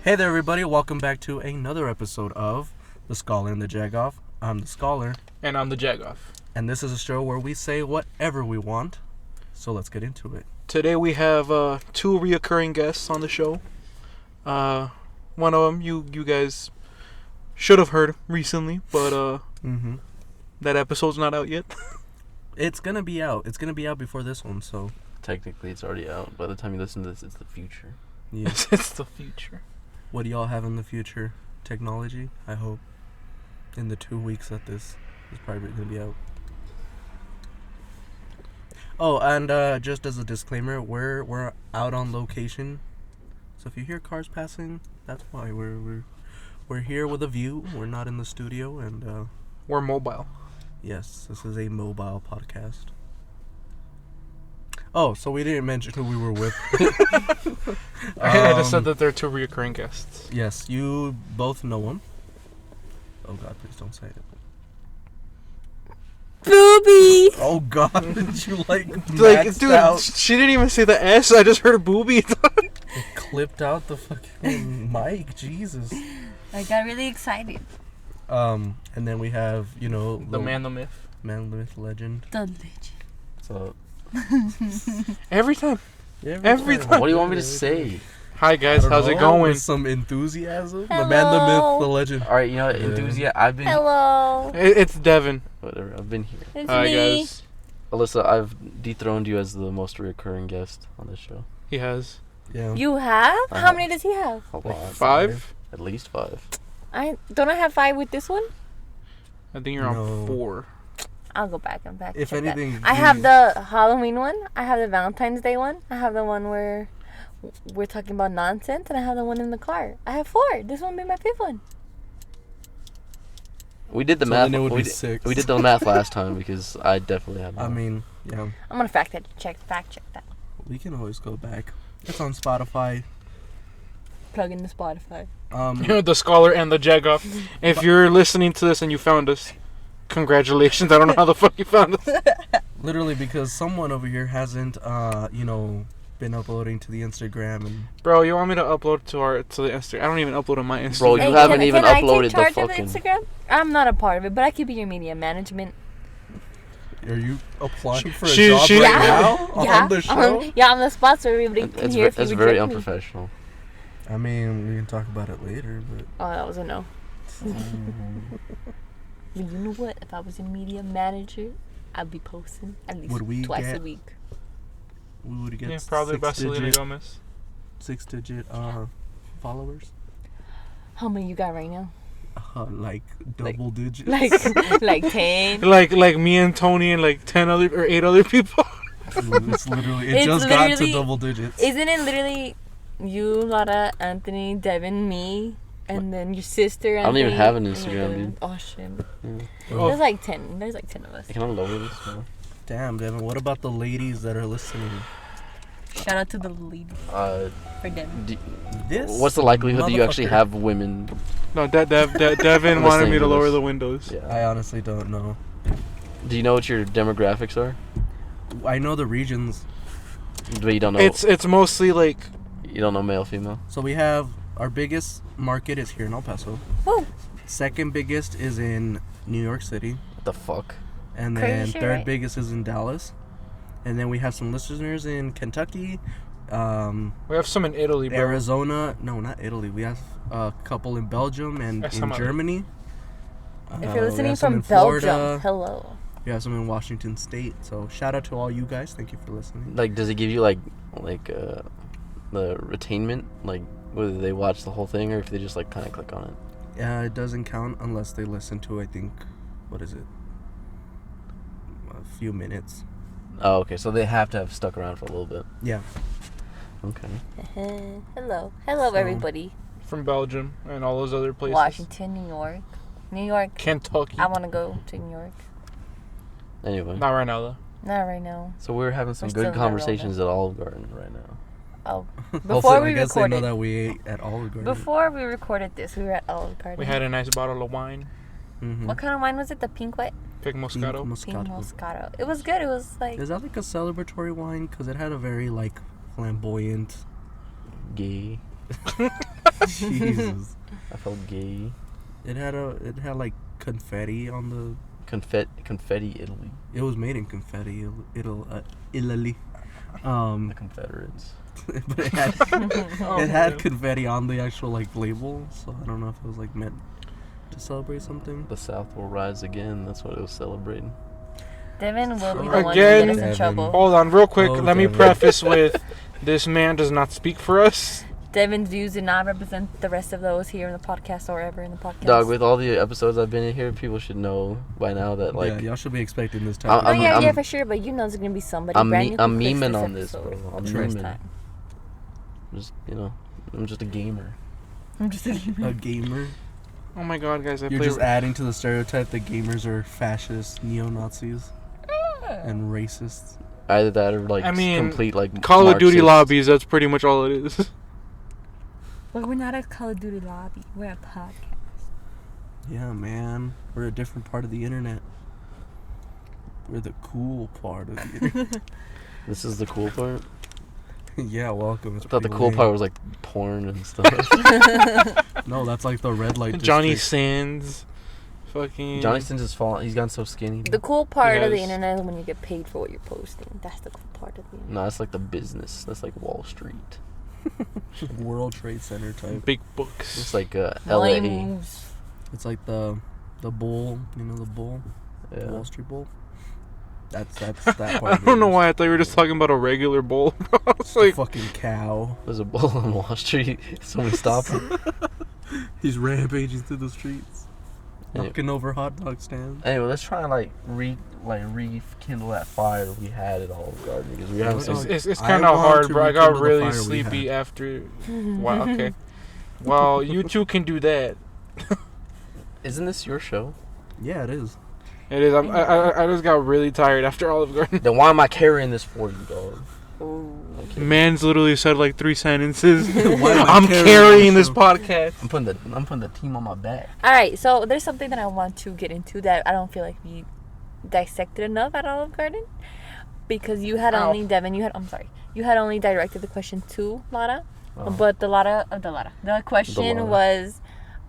Hey there, everybody. Welcome back to another episode of The Scholar and the Jagoff. I'm the Scholar. And I'm the Jagoff. And this is a show where we say whatever we want. So let's get into it. Today we have two reoccurring guests on the show. One of them you guys should have heard recently, but that episode's not out yet. It's going to be out. It's going to be out before this one, so... Technically, it's already out. By the time you listen to this, it's the future. Yeah. It's the future. What do y'all have in the future? Technology, I hope. In the 2 weeks that this is probably going to be out. Oh, and just as a disclaimer, we're out on location. So if you hear cars passing, that's why we're here with a view. We're not in the studio, and We're mobile. yes, this is a mobile podcast. Oh, so we didn't mention who we were with. I just said that they're two reoccurring guests. Yes, you both know them. Oh God, please don't say it. Booby! Oh God, did you Like, maxed dude, out? she didn't even say the S. I just heard booby. It clipped out the fucking mic. Jesus. I got really excited. And then we have, The man, the myth. man, the myth, legend. The legend. So, Every time. Every time. what do you want me to say? Hi guys, how's it going? With some enthusiasm. The man, the myth, the legend. All right, you know what, enthusiast. I've been. Hello. It's Devin. Whatever. I've been here. It's Hi me. guys. Alyssa, I've dethroned you as the most recurring guest on this show. He has Yeah. You have? I How have. many does he have? A lot. 5. At least 5. I have 5 with this one. I think you're No. on 4. I'll go back and If check anything, that. I have the Halloween one. I have the Valentine's Day one. I have the one where we're talking about nonsense, and I have the one in the car. I have 4. This one be my 5th one. We did the So math. then it would we be 6. We did the math last time because I definitely had. I more. mean, yeah. I'm gonna fact check that. We can always go back. It's on Spotify. Plug in the Spotify. The Scholar and the Jagoff. If you're listening to this and you found us, congratulations. I don't know how the fuck you found us. Literally because someone over here hasn't, been uploading to the Instagram and... Bro, you want me to upload to the Instagram? I don't even upload on my Instagram. Bro, you haven't even can I uploaded take charge the of the fucking. Instagram? I'm not a part of it, but I could be your media management. Are you applying for a She- job she- right Yeah. now? Yeah, On the show? on the spot so everybody can hear if you It's reject very me. unprofessional. I mean, we can talk about it later, but... Oh, that was a no. But you know what? If I was a media manager, I'd be posting at least Would we twice get a week. We would get Yeah, probably by Selena 6-digit, Gomez. 6-digit followers. How many you got right now? Like double digits. Like 10? Like me and Tony and like 10 other or 8 other people. It's literally... It It's just got to literally- double digits. Isn't it literally you, Lara, Anthony, Devin, me, and then your sister? I don't even Anthony, have an and Instagram, then- dude. Oh shit. Oh. There's like 10. There's like 10 of us. Can I lower this? No. Damn, Devin. What about the ladies that are listening? Shout out to the ladies for them. This What's the likelihood that you actually motherfucker. have women? No, Devin I'm wanted listening me to to lower this. the windows. Yeah. I honestly don't know. Do you know what your demographics are? I know the regions. But you don't know. It's mostly like You don't know male, female. So we have our biggest market is here in El Paso. Woo. Second biggest is in New York City. What the fuck? And Crazy then shit, third right? biggest is in Dallas. And then we have some listeners in Kentucky, we have some in Italy, bro. Arizona. No, not Italy. We have a couple in Belgium and That's in some other- Germany. If We you're listening have some from in Florida. Belgium, hello. We have some in Washington State. So shout out to all you guys. Thank you for listening. Like, does it give you like the retainment? Like, whether they watch the whole thing or if they just like kind of click on it? Yeah, it doesn't count unless they listen to, I think, what is it? A few minutes. Oh, okay. So they have to have stuck around for a little bit. Yeah. Okay. Hello So- everybody. From Belgium and all those other places. Washington, New York. Kentucky. I want to go to New York. Anyway. Not right now though. Not right now. So we're having some We're still good in the conversations at Olive Garden right now. Oh, Hopefully, before I we guess they know recorded. that we ate at Olive Garden. Before we recorded this, we were at Olive Garden. We had a nice bottle of wine. Mm-hmm. What kind of wine was it? The pink what? Pink Moscato. Pink Moscato. It was good. It was like Is that like a celebratory wine? Because it had a very like flamboyant. Gay. Jesus. I felt gay. It had like confetti on the. Confetti Italy. It was made in confetti, Italy. The Confederates. But it had confetti on the actual like label, so I don't know if it was like meant to celebrate something. The South will rise again. That's what it was celebrating. Devin will be the one to Again, get us in trouble. Hold on, real quick. Oh, Let me Devin. preface with this man does not speak for us. Devin's views do not represent the rest of those here in the podcast or ever in the podcast. Dog, with all the episodes I've been in here, people should know by now that like yeah, y'all should be expecting this I'm- type. yeah, I'm- for sure, but you know there's gonna be somebody I'm brand new who I'm clicks memeing this on this, episode bro. I'm for the first memeing. time. Just I'm just a gamer. I'm just A gamer. Oh my god, guys, I You're play. just adding to the stereotype that gamers are fascist, neo-Nazis, and racists. Either that or like I mean, complete like Call of Duty Marxist. lobbies. That's pretty much all it is. Well, we're not a Call of Duty lobby. We're a podcast. Yeah, man. We're a different part of the internet. We're the cool part of the internet. This is the cool part. Yeah, welcome. It's I thought the pretty cool lame. part was like porn and stuff. No, that's like the red light Johnny district. Sands. Fucking. Johnny Sins has fallen. He's gotten so skinny. The cool part of the Yes. internet is when you get paid for what you're posting. That's the cool part of the internet. No, that's like the business. That's like Wall Street. World Trade Center type. Big books. It's like LA. Money moves. It's like the bull, you know, the bull, the Yeah. Wall Street bull. That's that part. I of don't know it. why I thought you were just talking about a regular bull. Bro. I was The like, fucking cow. There's a bull on Wall Street. Somebody stop him. He's rampaging through the streets, Anyway. knocking over hot dog stands. Anyway, let's try and rekindle that fire we had at Olive Garden because we haven't Well, seen. it's I kind of want hard, to bro. I got rekindle the really fire we sleepy had. after. Wow. Okay. Well, you two can do that. Isn't this your show? Yeah, it is. It is. I just got really tired after Olive Garden. Then why am I carrying this for you, dog? Okay. Man's literally said like 3 sentences. Why am I I'm carrying carrying this this podcast. I'm putting the team on my back. All right, so there's something that I want to get into that I don't feel like we dissected enough at Olive Garden, because you had Ow. only Devin. You had only directed the question to Lara, Oh. but the question Lara. was,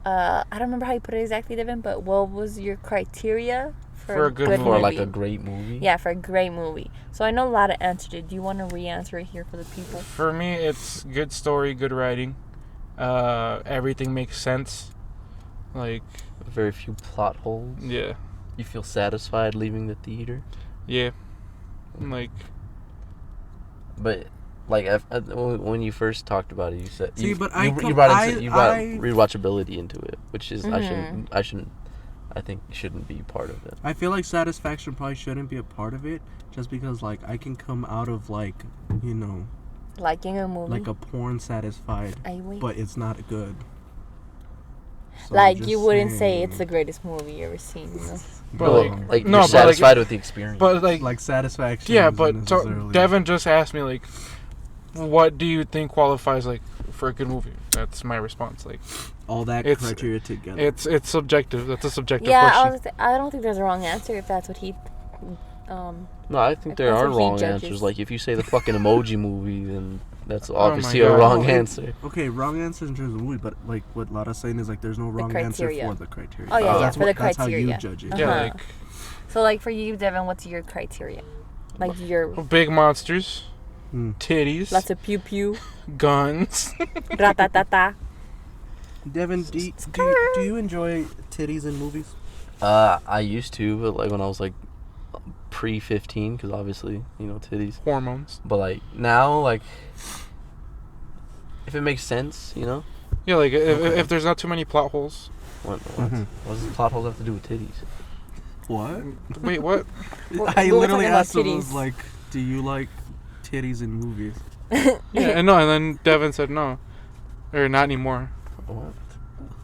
I don't remember how you put it exactly, Devin, but what was your criteria For a good movie. For like movie? a great movie. Yeah, for a great movie. So I know Lara answered it. Do you want to re-answer it here for the people? For me, it's good story, good writing. Everything makes sense. Like, Very few plot holes. yeah, You feel satisfied leaving the theater, yeah. Like, but like when you first talked about it, you said See, you, but you, I you com- brought I- into, you brought I- rewatchability into it, which is Mhm. I think shouldn't be part of it. I feel like satisfaction probably shouldn't be a part of it, just because like I can come out of like, you know, Liking a movie? like a porn satisfied, Are you wait? but it's not good. So Like, just you wouldn't say saying, it's the greatest movie you ever seen. You know? but No, like, like no, you're but satisfied like, with the experience. but like, like satisfaction. yeah, isn't but so necessarily- Devin just asked me like, what do you think qualifies like for a good movie? That's my response. Like, all that it's- criteria together. it's subjective. That's a subjective Yeah, question. I don't think there's a wrong answer if that's what he. No, I think there That's are what he wrong judges. answers. Like if you say the fucking emoji movie, then that's my obviously God. a wrong Oh, answer. Okay, wrong answer in terms of movie, but like what Lara's saying is like there's no wrong answer criteria. for the criteria. Oh, yeah, yeah, that's for the that's how you criteria. judge it. Yeah, Uh-huh. like So, like, for you, Devin, what's your criteria? Like, your big monsters, Mm. titties, lots of pew pew, guns. ratatata. Devin, do you enjoy titties in movies? I used to, but like when I was like pre-15, because obviously titties. Hormones. But like now, like if it makes sense, Yeah, like Okay. if there's not too many plot holes. what Mhm. what does the plot holes have to do with titties? What? Wait, what? I we were literally talking about asked him, I was titties. like, do you like titties in movies? Yeah, and no, and then Devin said no, or not anymore. What?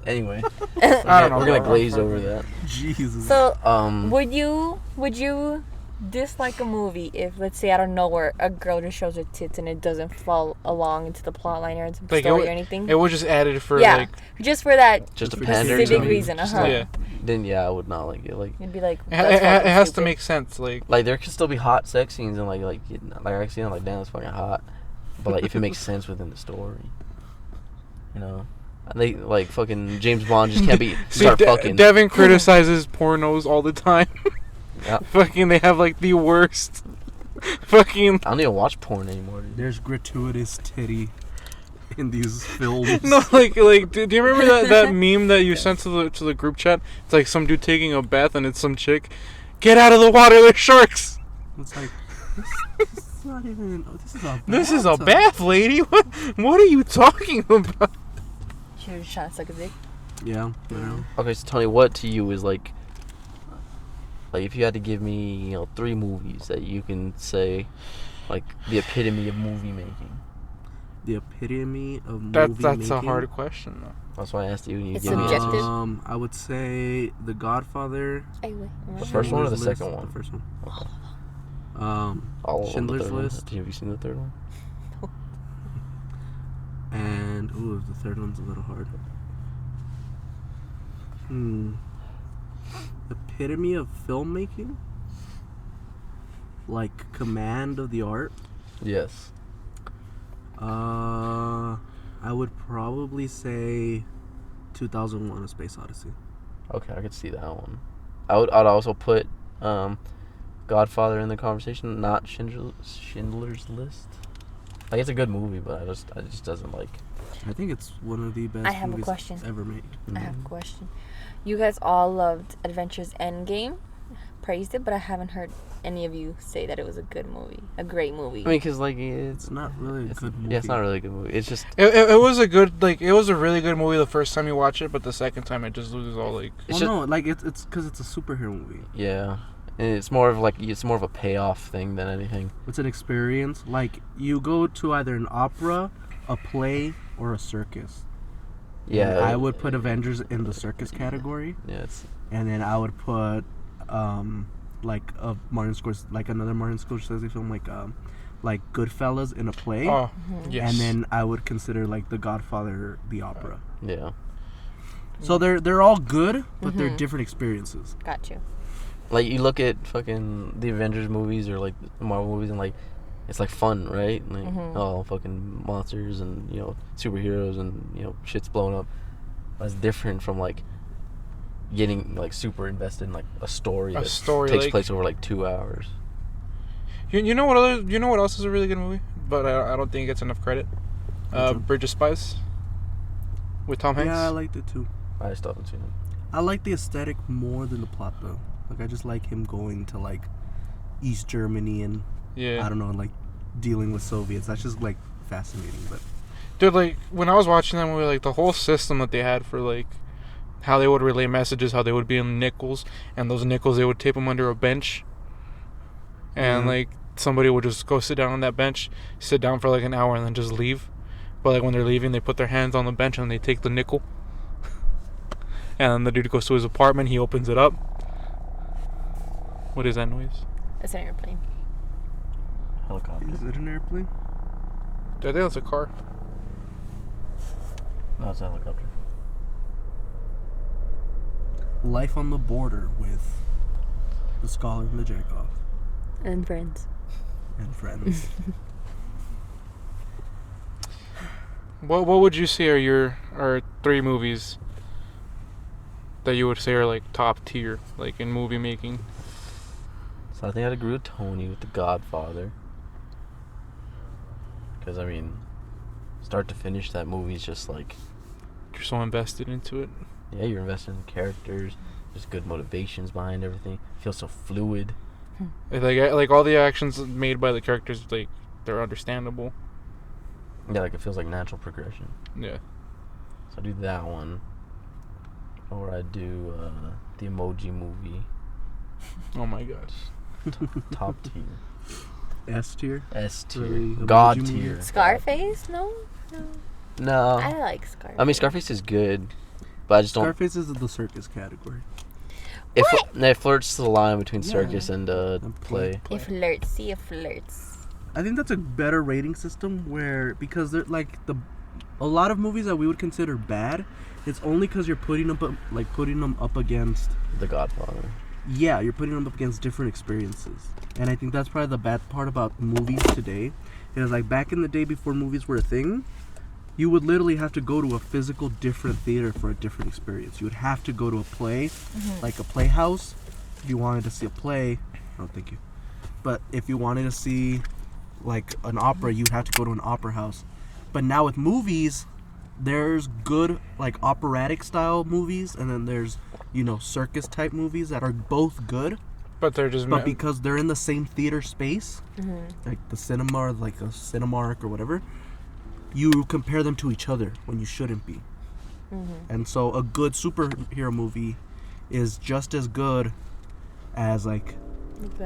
Anyway, I don't know. we're gonna bro. glaze over that. Jesus. So, Um, would you dislike a movie if, let's say, out of nowhere, a girl just shows her tits and it doesn't fall along into the plot line or into the Like, story or anything? It was just added for Yeah. like, just for that just a for pander specific to reason. Just Uh-huh. like- yeah, Then yeah, I would not like it. You'd be like, it, that's it fucking has to stupid. make sense. Like, there can still be hot sex scenes and like I see, like damn, it's fucking hot, but like if it makes sense within the story, They like fucking James Bond just can't be See, start fucking. Devin criticizes pornos all the time. Yeah. Fucking, they have like the worst. Fucking. I don't even watch porn anymore, dude. There's gratuitous titty in these films. No, like, do you remember that meme that you sent to the group chat? It's like some dude taking a bath and it's some chick. Get out of the water, there's sharks. It's like this is not even. This is a bath. This is a bath, lady. What are you talking about? She was trying to suck a dick. Yeah, you know. Okay, so Tony, what to you is like if you had to give me 3 movies that you can say like the epitome of movie making. The epitome of movie making. That's a hard question though. That's why I asked you. And you It's give me subjective. answers. I would say The Godfather. Hey, wait. The first one or the Schindler's second List, one? The first one. Okay. Schindler's the third List. One. Have you seen the third one? And the third one's a little hard. Epitome of filmmaking? Like command of the art? Yes. I would probably say 2001: A Space Odyssey. Okay, I could see that one. I'd also put Godfather in the conversation, not Schindler's List. Like, it's a good movie, but it just doesn't like. I think it's one of the best I have a movies question. ever made. I have a question. You guys all loved Adventures Endgame, praised it, but I haven't heard any of you say that it was a good movie, a great movie. I mean, because like it's It's not really a good movie. yeah, it's not really a good movie. It's just It was a good, like, it was a really good movie the first time you watch it, but the second time it just loses all, like... it's Well, no, like it's because it's a superhero movie. yeah, and it's more of a payoff thing than anything. It's an experience. Like you go to either an opera, a play, or a circus. Yeah, And I would put Avengers in the circus category, Yeah, it's and then I would put like a another Martin Scorsese film, like Goodfellas in a play. Oh, yes. And then I would consider like The Godfather the opera. yeah. So they're all good, but they're different experiences. Got you. Like you look at fucking the Avengers movies or like the Marvel movies and like it's like fun, right? Like oh fucking monsters and superheroes and shit's blowing up. That's different from like getting like super invested in like a story that takes like, place over like 2 hours. You know what else is a really good movie, but I don't think it gets enough credit. Bridge of Spies with Tom Hanks. Yeah, I liked it too. I still haven't seen it. I like the aesthetic more than the plot though. Like I just like him going to like East Germany and I don't know, like dealing with Soviets. That's just like fascinating. But dude, like when I was watching that movie, like the whole system that they had for like how they would relay messages, how they would be in nickels, and those nickels they would tape them under a bench, and like somebody would just go sit down on that bench, sit down for like an hour, and then just leave. But like when they're leaving, they put their hands on the bench and they take the nickel, and then the dude goes to his apartment, he opens it up. What is that noise? It's an airplane. Helicopter. is it an airplane? I think that's a car. No, it's a helicopter. Life on the Border with the Scholar and the Jagoff And Friends. and friends. What would you say are 3 movies that you would say are like top tier, like in movie making? So I think I'd agree with Tony with The Godfather. Because I mean, start to finish, that movie's just like You're so invested into it. yeah, you're invested in characters. There's good motivations behind everything. It feels so fluid. Like all the actions made by the characters, like they're understandable. Yeah, like it feels like natural progression. Yeah. So I do that one. Or I do the Emoji Movie. Oh my gosh. Top tier. S tier. S tier. Really? God Emoji Movie? tier. Scarface? No. No. I like Scarface. I mean, Scarface is good, but I just don't. Scarface is the circus category. It flirts the line between Yeah. circus and play. It flirts. See, it flirts. I think that's a better rating system because they're like a lot of movies that we would consider bad. It's only because you're putting them up against. The Godfather. Yeah, you're putting them up against different experiences, and I think that's probably the bad part about movies today. Is like back in the day before movies were a thing, you would literally have to go to a physical different theater for a different experience. You would have to go to a play, like a playhouse, if you wanted to see a play. Oh, thank you. But if you wanted to see like an opera, you'd have to go to an opera house. But now with movies, there's good like operatic style movies, and then there's, you know, circus type movies that are both good. But they're just. But because they're in the same theater space, like the cinema or like a Cinemark or whatever, you compare them to each other when you shouldn't be. And so a good superhero movie is just as good as like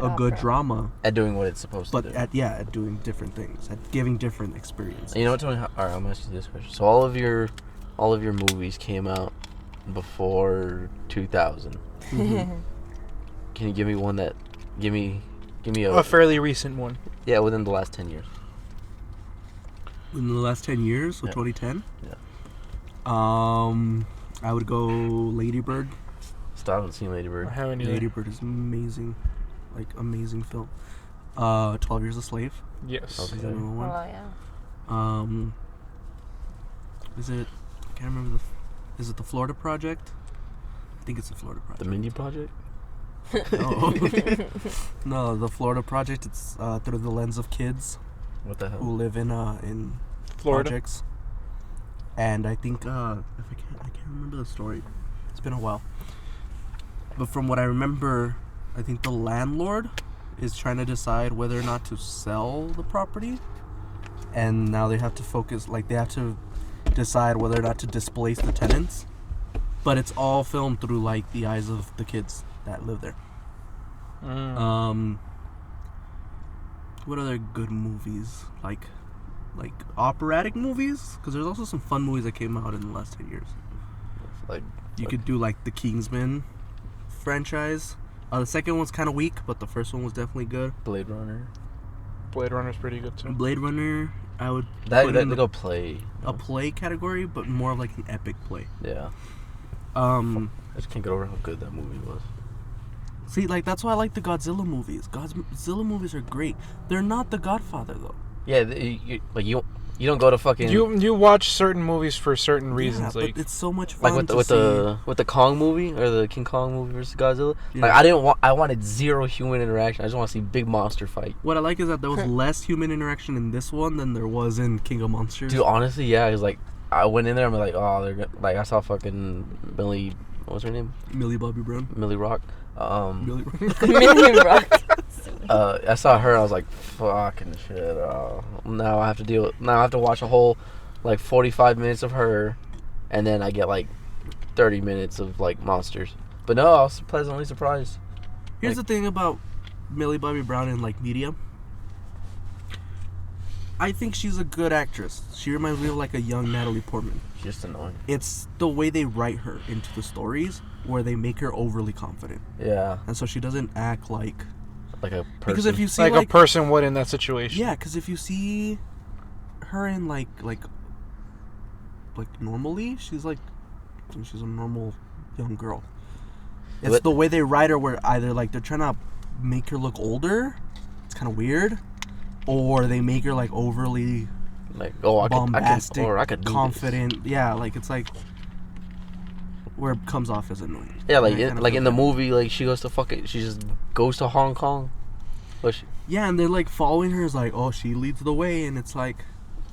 a good drama at doing what it's supposed to do. But at doing different things, at giving different experiences. You know what, Tony? All right, I'm gonna ask you this question. So all of your movies came out before 2000. Can you give me one that give me a fairly recent one? Yeah, within the last 10 years. In the last 10 years, so Yeah. 2010. Yeah. I would go Lady Bird. Still haven't seen Lady I Bird. haven't either. Lady Bird is amazing, like amazing film. 12 Years a Slave. Yes. Okay. Is the number one. Oh yeah. Is it? I can't remember is it the Florida Project? I think it's the Florida The Project. Mindy Project. No, no, the Florida Project. It's through the lens of kids What the who hell? live in Florida. projects. And I think if I can't remember the story. It's been a while. But from what I remember, I think the landlord is trying to decide whether or not to sell the property, and now they have to focus. Like they have to decide whether or not to displace the tenants. But it's all filmed through like the eyes of the kids that live there. What other good movies like operatic movies? Because there's also some fun movies that came out in the last 10 years. Like You could do like the Kingsman franchise. The second one's kind of weak, but the first one was definitely good. Blade Runner. Blade Runner's pretty good too. Blade Runner, I would That put in they go play. a play category, but more of like an epic play. Yeah. Um, I just can't get over how good that movie was. See, like that's why I like the Godzilla movies. Godzilla movies are great. They're not The Godfather though. Yeah, you don't go to fucking You watch certain movies for certain reasons, yeah, like but it's so much fun. like to with see. the Kong movie or the King Kong movie versus Godzilla. Yeah. Like I wanted zero human interaction. I just want to see big monster fight. What I like is that there was less human interaction in this one than there was in King of Monsters. Dude, honestly, yeah, it's like I went in there. I'm like, oh, like I saw fucking Millie. What was her name? Millie Bobby Brown. Millie Rock. Millie Million Rock. I saw her. I was like, fucking shit. Now I have to watch a whole like 45 minutes of her, and then I get like 30 minutes of like monsters. But no, I was pleasantly surprised. Here's the thing about Millie Bobby Brown in like media. I think she's a good actress. She reminds me of like a young Natalie Portman. She's just annoying. It's the way they write her into the stories where they make her overly confident, Yeah, and so she doesn't act like like a person. because if you see like a person would in that situation. yeah, because if you see her in like normally, she's a normal young girl. It's But- the way they write her where either like they're trying to make her look older, it's kind of weird, or they make her like overly like, oh, I bombastic, could do confident. Yeah, like it's like where it comes off as annoying. this. Yeah, like And I kinda like feel in the bad. movie, like she goes to she just goes to Hong Kong. But Yeah, and they're like following her is like, oh, she leads the way, and it's like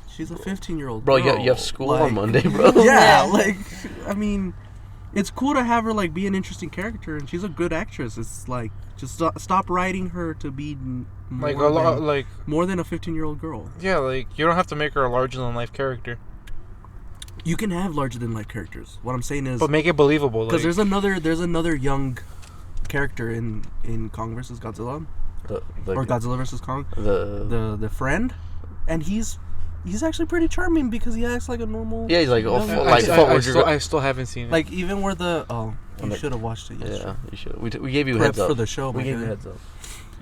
she's a 15-year-old bro, girl. you have school like, on Monday, bro. Yeah, like I mean, it's cool to have her like be an interesting character, and she's a good actress. It's like just stop writing her to be more Like a lot, than, like more than a 15-year-old girl. yeah, like you don't have to make her a larger than life character, You can have larger than life characters. What I'm saying is but make it believable. because Like, there's another young character in Kong versus Godzilla The or Godzilla versus Kong, the the friend, and he's actually pretty charming because he acts like a normal. yeah, he's like, oh, young like guy. fuck, where'd you go? I still haven't seen it. Like even where the you Like- should have watched it. Yesterday. Yeah, you should. We gave you a Prep heads up for the show. We my gave you a guy. heads up.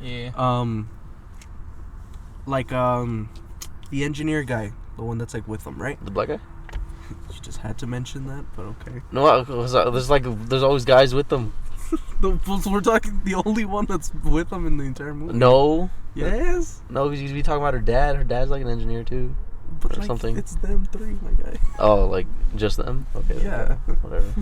yeah. The engineer guy, the one that's like with them, right? The black guy? You just had to mention that, but okay. No, there's always guys with them. So we're talking the only one that's with them in the entire movie. No, Yes. no, because you be talking about her dad. Her dad's like an engineer too. But or something. It's them three, my guy. Oh, like just them? Okay. Yeah. Whatever.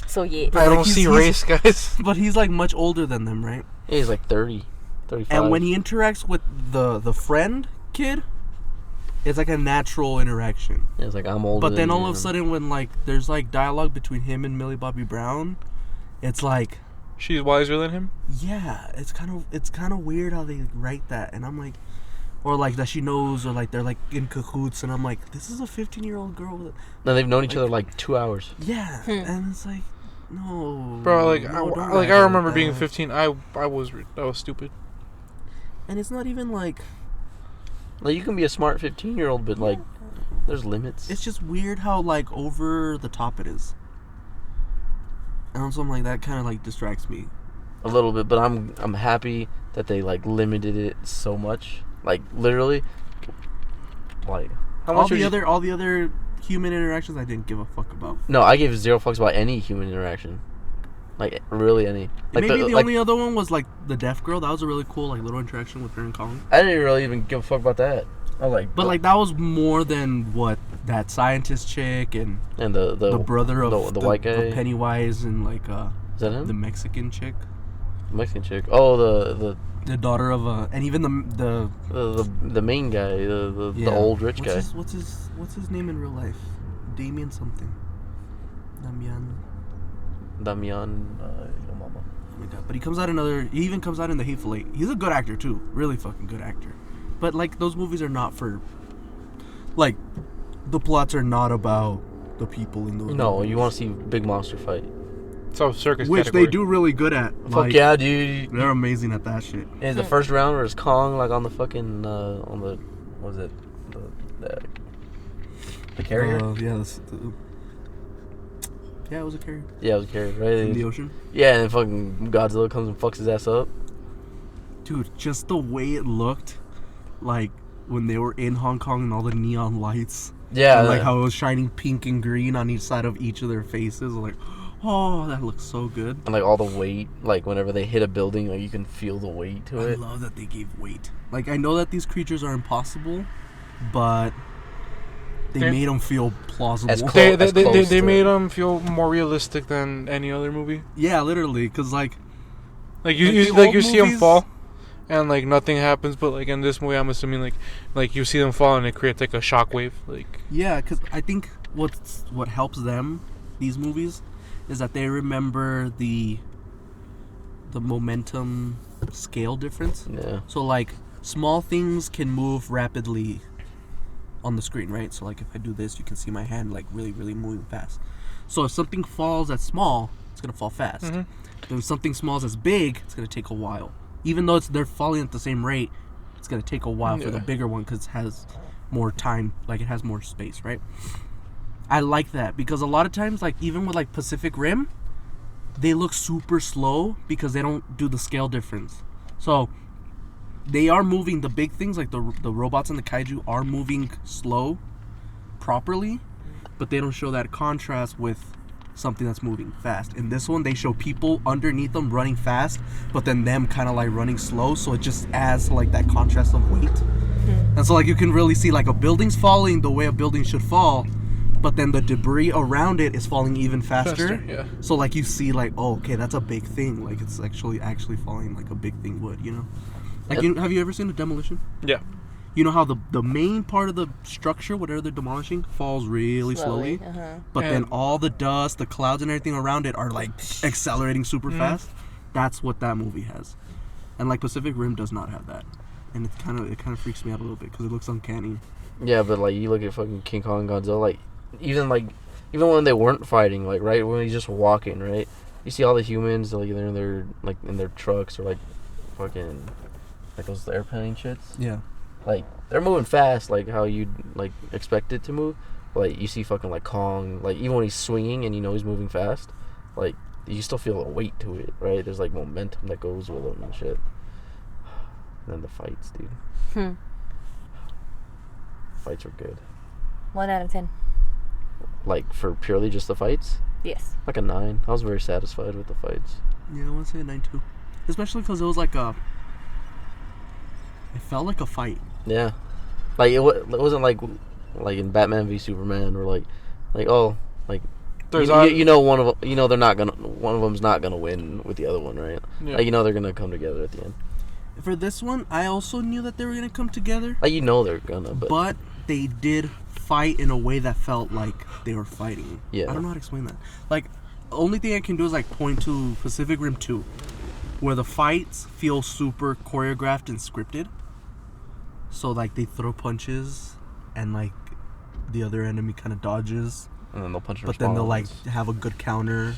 So yeah. I like, don't see race, guys. But he's like much older than them, right? Yeah, he's like 30, 35. And when he interacts with the friend kid, it's like a natural interaction. Yeah, it's like I'm older. But then than all you, of a sudden, when like there's like dialogue between him and Millie Bobby Brown, it's like, She's wiser than him. yeah, it's kind of weird how they write that, and I'm like, or like that she knows, or like they're like in cahoots, and I'm like, this is a 15-year-old girl. No, they've known each other like 2 hours. Yeah, and it's like, no, Bro, like, no, don't I write it remember like being that. 15. I was stupid. And it's not even like, Like you can be a smart 15-year-old, but like there's limits. it's just weird how like over the top it is. And something like that kind of like distracts me. A little bit, but I'm happy that they like limited it so much. Like literally, like how All much? the other human interactions I didn't give a fuck about. No, I gave 0 fucks about any human interaction. Like really any. Like Maybe the only other one was like the deaf girl. That was a really cool like little interaction with her and Colin. I didn't really even give a fuck about that. I was like, But like that was more than what that scientist chick and the brother of the white guy. the Pennywise, and like Is that him? the Mexican chick, Mexican chick. Oh, the daughter of and even the main guy, the yeah. old rich guy. What's his name in real life? Damien something. Damian, your mama. Oh my god! But he even comes out in The Hateful Eight. He's a good actor too, really fucking good actor. But like those movies are not for, like, the plots are not about the people in those. No, movies. you want to see big monster fight. So circus Which category. they do really good at. Fuck Like, yeah, dude. they're amazing at that shit. In the first round, where it's Kong like on the fucking on the what was it the carrier? Yeah, it was a carrier Yeah, it was a carrier, right? in the ocean. Yeah, and then fucking Godzilla comes and fucks his ass up. Dude, just the way it looked, like when they were in Hong Kong and all the neon lights. Yeah, And, like how it was shining pink and green on each side of each of their faces. Like, oh, that looks so good. and like all the weight, like whenever they hit a building, like you can feel the weight to I it. love that they gave weight. Like, I know that these creatures are impossible, but they Yeah. made them feel plausible. As close- They to made it. them feel more realistic than any other movie. Yeah, literally, because like Like the you old see them movies- fall, and like nothing happens. But like in this movie, I'm assuming like you see them fall and it creates like a shockwave. Like yeah, because I think what helps them, these movies, is that they remember the momentum scale difference. Yeah, So like small things can move rapidly on the screen, right? So like if I do this, you can see my hand like really, really moving fast. So if something falls that's small, it's gonna fall fast. Mhm. If something small that's big, it's gonna take a while. Even though they're falling at the same rate, it's gonna take a while for the Yeah. bigger one because it has more time, like it has more space, right? I like that because a lot of times, like even with like Pacific Rim, they look super slow because they don't do the scale difference. So they are moving the big things, like the robots and the kaiju are moving slow, properly, but they don't show that contrast with something that's moving fast. In this one, they show people underneath them running fast, but then them kind of like running slow, so it just adds like that contrast of weight. And so like you can really see like a building's falling the way a building should fall, but then the debris around it is falling even faster. yeah. So like you see like, oh, okay, that's a big thing. Like it's actually falling like a big thing would, you know? Like have you ever seen a demolition? Yeah. You know how the main part of the structure, whatever they're demolishing, falls really slowly, but then all the dust, the clouds, and everything around it are like accelerating super fast. That's what that movie has, and like Pacific Rim does not have that, and it kind of freaks me out a little bit because it looks uncanny. yeah, but like you look at fucking King Kong and Godzilla, like even when they weren't fighting, like right when he's just walking, right, you see all the humans like they're in their trucks or like fucking like those airplane shits. Yeah. Like they're moving fast, like how you'd like expect it to move. But, like you see fucking like Kong, like even when he's swinging and you know he's moving fast, like you still feel a weight to it, right? There's like momentum that goes with him and shit. And then the fights, dude. Fights are good. 1 out of 10. Like for purely just the fights, Yes. like a 9. I was very satisfied with the fights. Yeah, I want to say a 9 too, especially because it was like it felt like a fight. Yeah, like it wasn't like like in Batman v Superman, or like oh, like There's you know one of them, they're not gonna, one of them's not gonna win with the other one, right? Yeah. Like they're gonna come together at the end. For this one, I also knew that they were gonna come together. Like they're gonna, but they did fight in a way that felt like they were fighting. Yeah. I don't know how to explain that. Like, the only thing I can do is like point to Pacific Rim 2, where the fights feel super choreographed and scripted. So like they throw punches, and like the other enemy kind of dodges, and then they'll punch. But then they'll like have a good counter,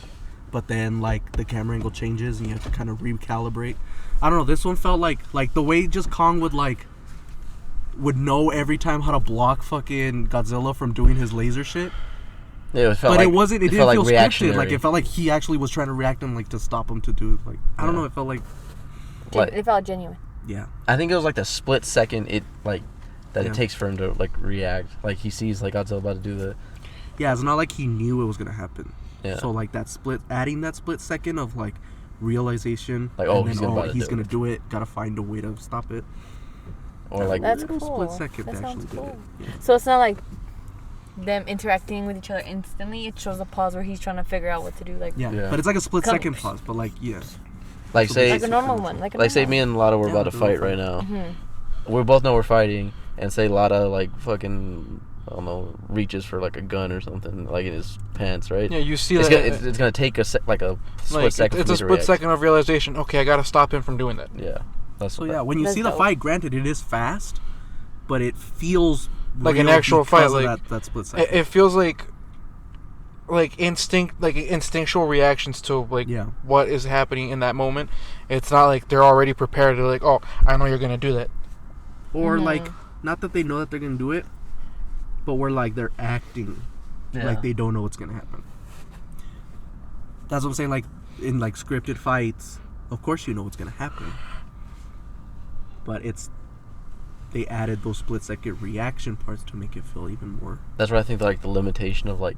but then like the camera angle changes and you have to kind of recalibrate. I don't know. This one felt like the way just Kong would know every time how to block fucking Godzilla from doing his laser shit. Yeah, but it wasn't. It didn't feel scripted. Like it felt like he actually was trying to react and like to stop him to do like I don't know. It felt like it felt genuine. Yeah. I think it was like the split second it takes for him to like react. Like he sees like Godzilla about to do the. Yeah, it's not like he knew it was gonna happen. Yeah. So like adding that split second of like realization. Like he's gonna do it. Gotta find a way to stop it. Or like that's cool. Split second that actually sounds cool. did it. Yeah. So it's not like them interacting with each other instantly. It shows a pause where he's trying to figure out what to do. Like but it's like a split second pause. But like like so say like a normal one. Like say me and Lada were about to fight right now. Mm-hmm. We both know we're fighting, and say Lada like fucking I don't know reaches for like a gun or something like in his pants, right? Yeah, you see it's that. It's gonna take a split second. It's a split second of realization. Okay, I gotta stop him from doing that. Yeah. When you see the fight, granted it is fast, but it feels like an actual fight. Like that split second. It feels like instinctual reactions to what is happening in that moment. It's not like they're already prepared to like, oh, I know you're gonna do that. Or like, not that they know that they're gonna do it, but we're like they're acting like they don't know what's gonna happen. That's what I'm saying. Like in like scripted fights, of course you know what's gonna happen, but they added those split second reaction parts to make it feel even more. That's where I think like the limitation of like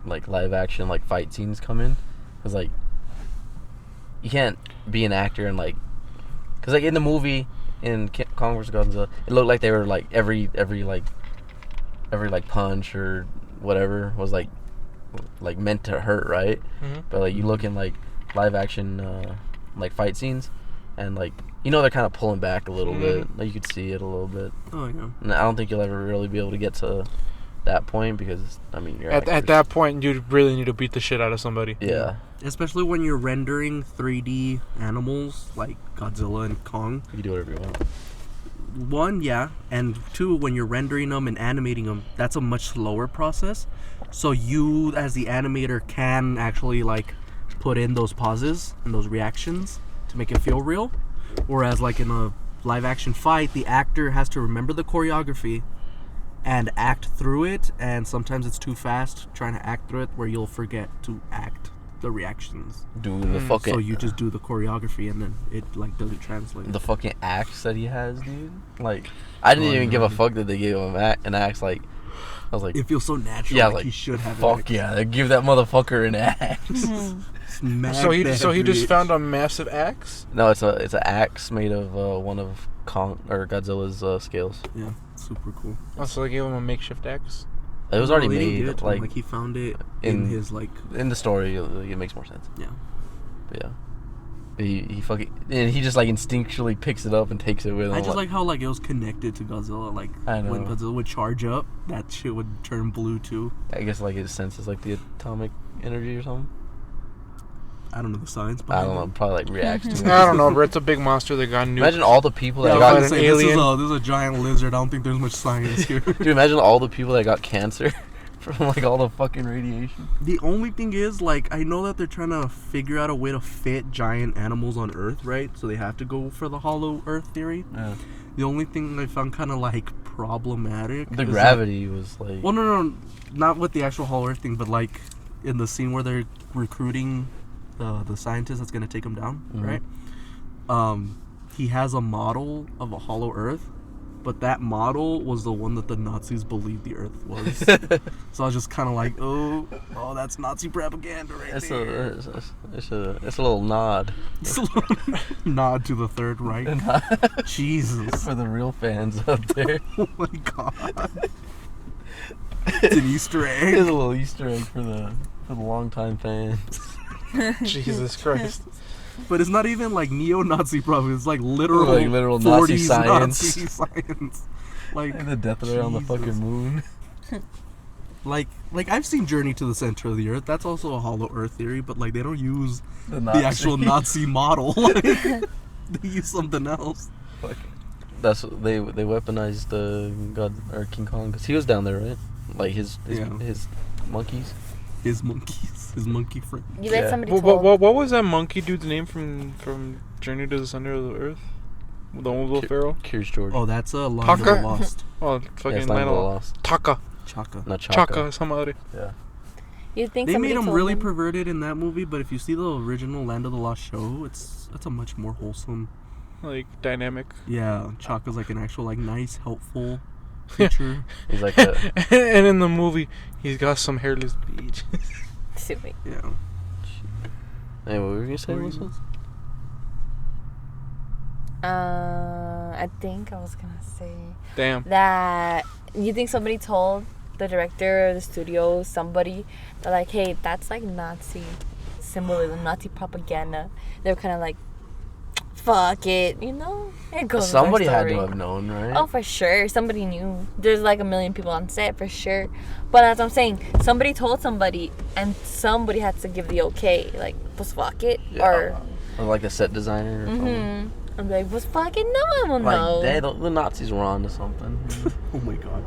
live action like fight scenes come in, because like you can't be an actor and like, because like in the movie in Kong vs. Godzilla, it looked like they were like every punch or whatever was like meant to hurt, right? Mm-hmm. But like you look in like live action like fight scenes, and like they're kind of pulling back a little bit. Like you could see it a little bit. Oh yeah. And I don't think you'll ever really be able to get to that point, because I mean you're at that point you really need to beat the shit out of somebody. Yeah. Especially when you're rendering 3D animals like Godzilla and Kong. You can do whatever you want. One, yeah, and two, when you're rendering them and animating them, that's a much slower process. So you, as the animator, can actually like put in those pauses and those reactions to make it feel real. Whereas, like in a live-action fight, the actor has to remember the choreography and act through it. And sometimes it's too fast trying to act through it, where you'll forget to act the reactions. Do the fucking. So you just do the choreography, and then it like doesn't translate. The fucking axe that he has, dude. Like, I didn't even give a fuck that they gave him an axe. Like, I was like, it feels so natural. Yeah, like he should have. Fuck yeah, they give that motherfucker an axe. So he just found a massive axe? No, it's an axe made of one of Kong or Godzilla's scales. Yeah, super cool. Oh, so they gave him a makeshift axe? It was already made. Like he found it in his like. In the story, it makes more sense. Yeah. But yeah. He fucking, and he just like instinctually picks it up and takes it with him. I just like how like it was connected to Godzilla. Like when Godzilla would charge up, that shit would turn blue too. I guess like it senses like the atomic energy or something. I don't know the science. I don't know. Probably like reacts to it. I don't know, but it's a big monster that got nuked. Imagine all the people that got an alien. This is a giant lizard. I don't think there's much science here. Dude, imagine all the people that got cancer from like all the fucking radiation. The only thing is, like, I know that they're trying to figure out a way to fit giant animals on Earth, right? So they have to go for the hollow Earth theory. Yeah. The only thing I found kind of like problematic. The gravity was like. Well, no, not with the actual hollow Earth thing, but like in the scene where they're recruiting the scientist that's gonna take him down, right? He has a model of a hollow Earth, but that model was the one that the Nazis believed the Earth was. So I was just kind of like, oh, that's Nazi propaganda right there. It's a little nod. It's a little nod to the Third Reich. Jesus. For the real fans out there. Oh my god. It's an Easter egg. It's a little Easter egg for the longtime fans. Jesus Christ. But it's not even like neo-Nazi propaganda. It's like literal, Nazi 40s science. Nazi science. Like And the death ray on the fucking Jesus. moon. Like I've seen Journey to the Center of the Earth. That's also a hollow Earth theory, but like they don't use The the actual Nazi model. Like, they use something else. That's they weaponized God or King Kong because he was down there, right? Like his monkeys. His monkeys, his monkey friend. You bet Yeah. somebody What, told. what was that monkey dude's name from Journey to the Center of the Earth? The one with Will Ferrell? Curious George. Oh, that's a Land of the Tucker? Lost. Oh, yeah, fucking it's Land of the Lionel. Lost. Taka. Chaka. Not Chaka. Some other. Yeah. You think They somebody made him told really them? perverted in that movie, but if you see the original Land of the Lost show, it's a much more wholesome. Like, dynamic. Yeah, Chaka's like an actual like nice, helpful creature. He's like a, And in the movie, he's got some hairless beach. Stupid. Yeah. hey, what were you gonna say, Melissa? I think I was gonna say Damn. that you think somebody told the director or the studio, somebody, they're like, hey, that's like Nazi symbolism, Nazi propaganda. They're kind of like, fuck it, you know? It goes with our Somebody had to story. have known, right? Oh, for sure. Somebody knew. There's like a million people on set, for sure. But as I'm saying, somebody told somebody, and somebody had to give the okay. Like, was fuck it? Yeah. Or like a set designer or something. Mm-hmm. I'm like, was fuck it? No one will Like, know. the Nazis were on to something. Oh my god.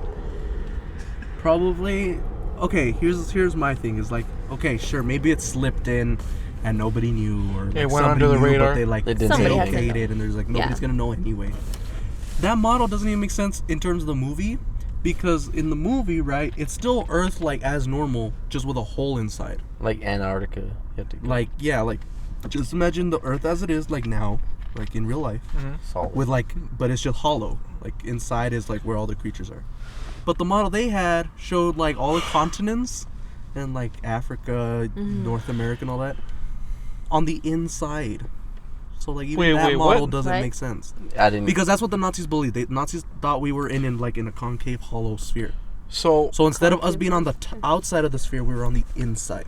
Probably. Okay, here's my thing. Is like, okay, sure, maybe it slipped in, and nobody knew, or like, It went somebody under the knew, radar. But they like They didn't Somebody say had to anything. okayed know. it, and there's like nobody's Yeah. gonna know anyway. That model doesn't even make sense in terms of the movie, because in the movie, right, it's still Earth like as normal, just with a hole inside. Like Antarctica. You have to go. Like yeah, like just imagine the Earth as it is, like now, like in real life. Salt. With like, but it's just hollow. Like inside is like where all the creatures are. But the model they had showed like all the continents and like Africa, North America, and all that on the inside. So like even that Wait, model what? doesn't Right. make sense I didn't. because that's what the Nazis believed. The Nazis thought we were in a concave hollow sphere. So, So instead of us being on the outside of the sphere, we were on the inside,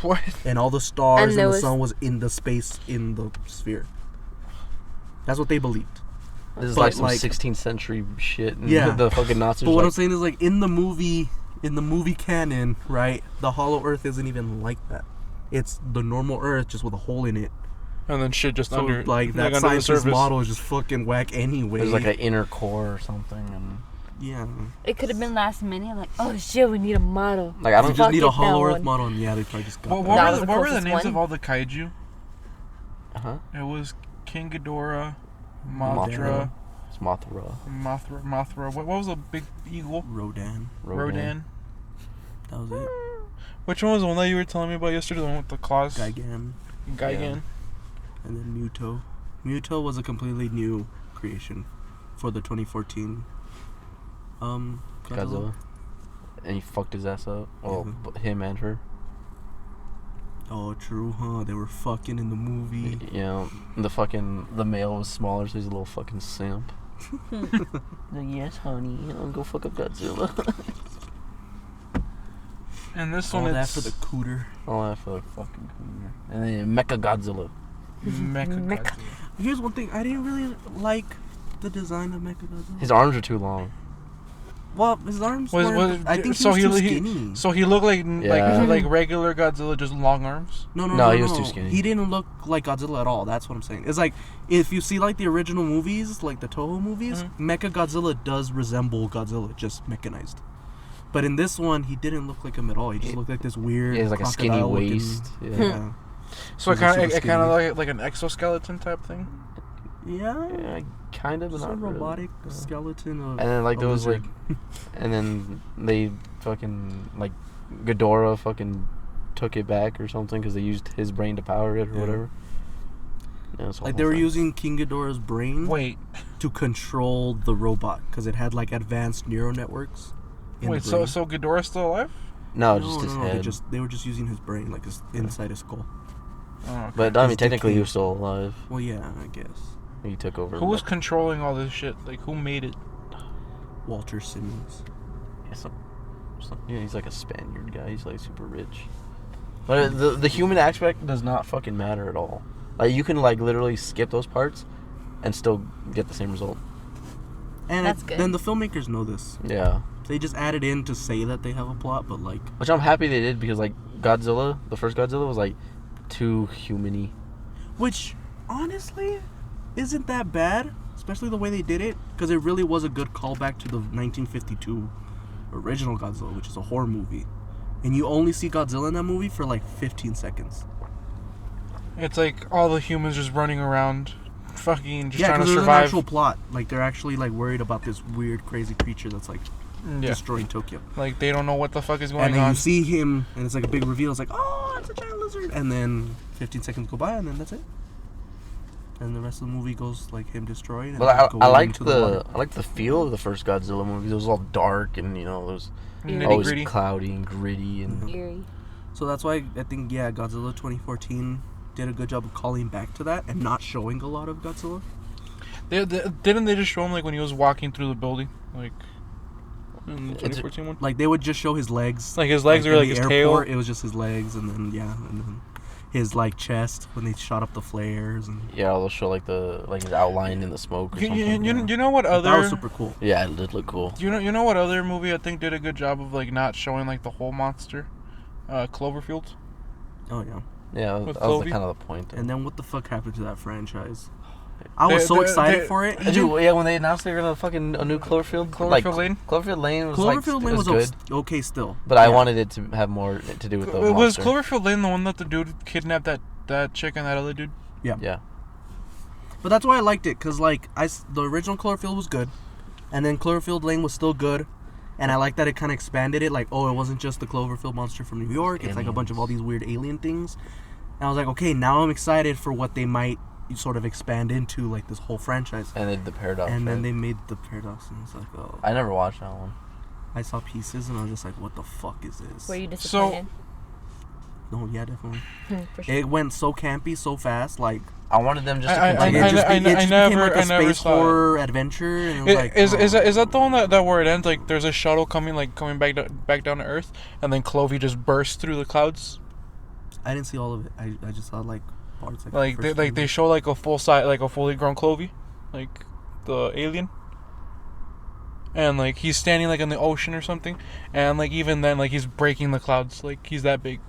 what? and all the stars And and, there the was- sun was in the space in the sphere. That's what they believed. this is but like some like- 16th century shit. And Yeah. the fucking Nazis. But were what I'm like, saying is like in the movie canon, right? The hollow Earth isn't even like that. It's the normal Earth just with a hole in it. And then shit just So under, like that under the scientist surface. model is just fucking whack anyway. there's like an inner core or something, and yeah. It could have been last minute, like, oh shit, we need a model. like I You don't just Fuck need it, a hollow that Earth one. model, and yeah, they probably just got What, that. what, That were was the, the what were the closest names one. of all the kaiju? Uh-huh. It was King Ghidorah, Mothra. Mothra, It's Mothra. Mothra. What was the big eagle? Rodan. Rodan. That was it. Which one was the one that you were telling me about yesterday? The one with the claws? Gigan. Gigan. And then Muto. Muto was a completely new creation for the 2014 Godzilla. And he fucked his ass up. Well, him and her. Oh, true, huh? They were fucking in the movie. You know, the male was smaller, so he's a little fucking simp. Like, yes, honey, I'll go fuck up Godzilla. And this All one that it's for the cooter. Oh, that for fucking cool. And then Mecha Godzilla. Mecha Mecha. Godzilla. Here's one thing. I didn't really like the design of Mechagodzilla. His arms are too long. Well, his arms Was- weren't... was- I think so he was he- too skinny. So he looked like Yeah. like regular Godzilla, just long arms. No, he was too skinny. He didn't look like Godzilla at all. That's what I'm saying. It's like, if you see like the original movies, like the Toho movies, Mechagodzilla does resemble Godzilla, just mechanized. But in this one, he didn't look like him at all. He just looked like this weird. He has like a skinny crocodile-looking- waist. Yeah. Yeah. So He's it kind super of kind of skinny. like an exoskeleton type thing. Yeah. Yeah, kind of, but Just a not really. robotic skeleton of. And then like a there was like, lizard. and then they fucking like Ghidorah fucking took it back or something because they used his brain to power it or Yeah. whatever. Yeah, it's a Like whole they were thing. using King Ghidorah's brain Wait, to control the robot because it had like advanced neural networks. In wait. the So brain. Ghidorah's still alive? No, just his no, head. They were just using his brain, like his inside his skull. Oh, okay. But I mean, His technically, he decay. was still alive. Well, yeah, I guess. He took over. Who was but- controlling all this shit? Like who made it? Walter Simmons. yeah, Yeah, he's like a Spaniard guy. He's like super rich. But the human aspect does not fucking matter at all. Like you can like literally skip those parts, and still get the same result. And That's good. then the filmmakers know this. Yeah. They just added in to say that they have a plot, but like. Which I'm happy they did because like Godzilla, the first Godzilla was like too human-y. Which, honestly, isn't that bad. Especially the way they did it. Because it really was a good callback to the 1952 original Godzilla, which is a horror movie. And you only see Godzilla in that movie for like 15 seconds. It's like all the humans just running around, fucking just Yeah, trying to because there's an survive. actual plot. Like, they're actually like worried about this weird, crazy creature that's like destroying Tokyo. Like they don't know what the fuck is going And then on. you see him, and it's like a big reveal. It's like, oh, it's a giant lizard. And then 15 seconds go by, and then that's it. And the rest of the movie goes like him destroyed. And But going I liked into the water. I liked the feel of the first Godzilla movie. It was all dark and it was Nitty always gritty. cloudy and gritty and Eerie. So that's why I think Godzilla 2014 did a good job of calling back to that and not showing a lot of Godzilla. Didn't they just show him like when he was walking through the building, like in the 2014 one? Like they would just show his legs. Like his legs in were like the his airport, tail. It was just his legs, and then and then his like chest when they shot up the flares and. yeah, they'll show like his outline in the smoke or You, something. you know what other? That was super cool. Yeah, it did look cool. You know what other movie I think did a good job of like not showing like the whole monster? Cloverfield. Oh yeah. Yeah, With that was Clovey? kind of the point. And then what the fuck happened to that franchise? I was so excited for it. Dude, yeah, when they announced they were gonna fucking a new Cloverfield Lane? Cloverfield Lane was Cloverfield Lane was good, okay still. but I Yeah. wanted it to have more to do with the Was monster. Cloverfield Lane the one that the dude kidnapped that chick and that other dude? Yeah. But that's why I liked it, because like the original Cloverfield was good, and then Cloverfield Lane was still good, and I like that it kind of expanded it. Like, oh, it wasn't just the Cloverfield monster from New York; it's like a bunch of all these weird alien things. And I was like, okay, now I'm excited for what they might sort of expand into, like this whole franchise. And they did the Paradox. And then right? they made the Paradox, and it's like, oh. I never watched that one. I saw pieces, and I was just like, what the fuck is this? Were you disappointed? No, yeah, definitely. For sure. It went so campy, so fast, like. I wanted them just to I continue. It just became like a never space saw it. horror adventure, and it was like, Is that the one that where it ends? Like there's a shuttle coming back down to Earth, and then Clovey just bursts through the clouds. I didn't see all of it. I just saw like parts. Like the first they show like a full size, like a fully grown Clovey, like the alien, and like he's standing like in the ocean or something, and like even then like he's breaking the clouds, like he's that big.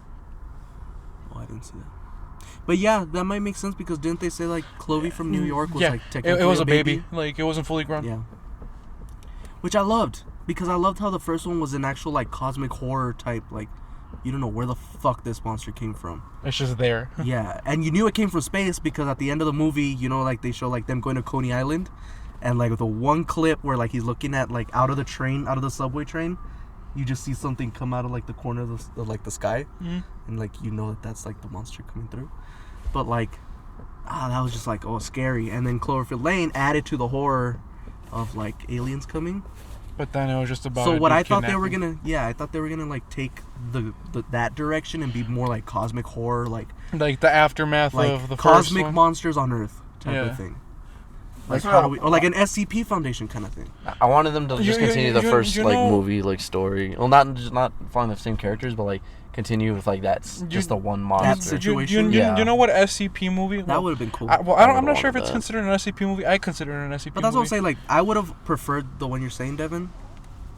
Oh, I didn't see that. But yeah, that might make sense because didn't they say like Clovey from New York was Yeah, like technically it was a a baby. Like it wasn't fully grown. Yeah. Which I loved because I loved how the first one was an actual like cosmic horror type, like you don't know where the fuck this monster came from. It's just there. Yeah, and you knew it came from space because at the end of the movie, you know, like they show like them going to Coney Island, and like the one clip where like he's looking at like out of the subway train, you just see something come out of like the corner of the sky, and like you know that's like the monster coming through. But like, that was just like scary. And then Cloverfield Lane added to the horror of like aliens coming. But then it was just about. So a what dude I thought they were kidnapping. gonna, I thought they were gonna like take the that direction and be more like cosmic horror, like the aftermath of the cosmic first one. monsters on Earth type Yeah. of thing. Like That's what or like an SCP Foundation kind of thing. I wanted them to just continue the first you like know- movie like story. Well, not following the same characters, but like continue with like that's just the one monster. situation. You know what SCP movie? That would have been cool. I'm would've not sure if wanted it's that. considered an SCP movie. I consider it an SCP But that's what I'm movie. saying. Like I would have preferred the one you're saying, Devin.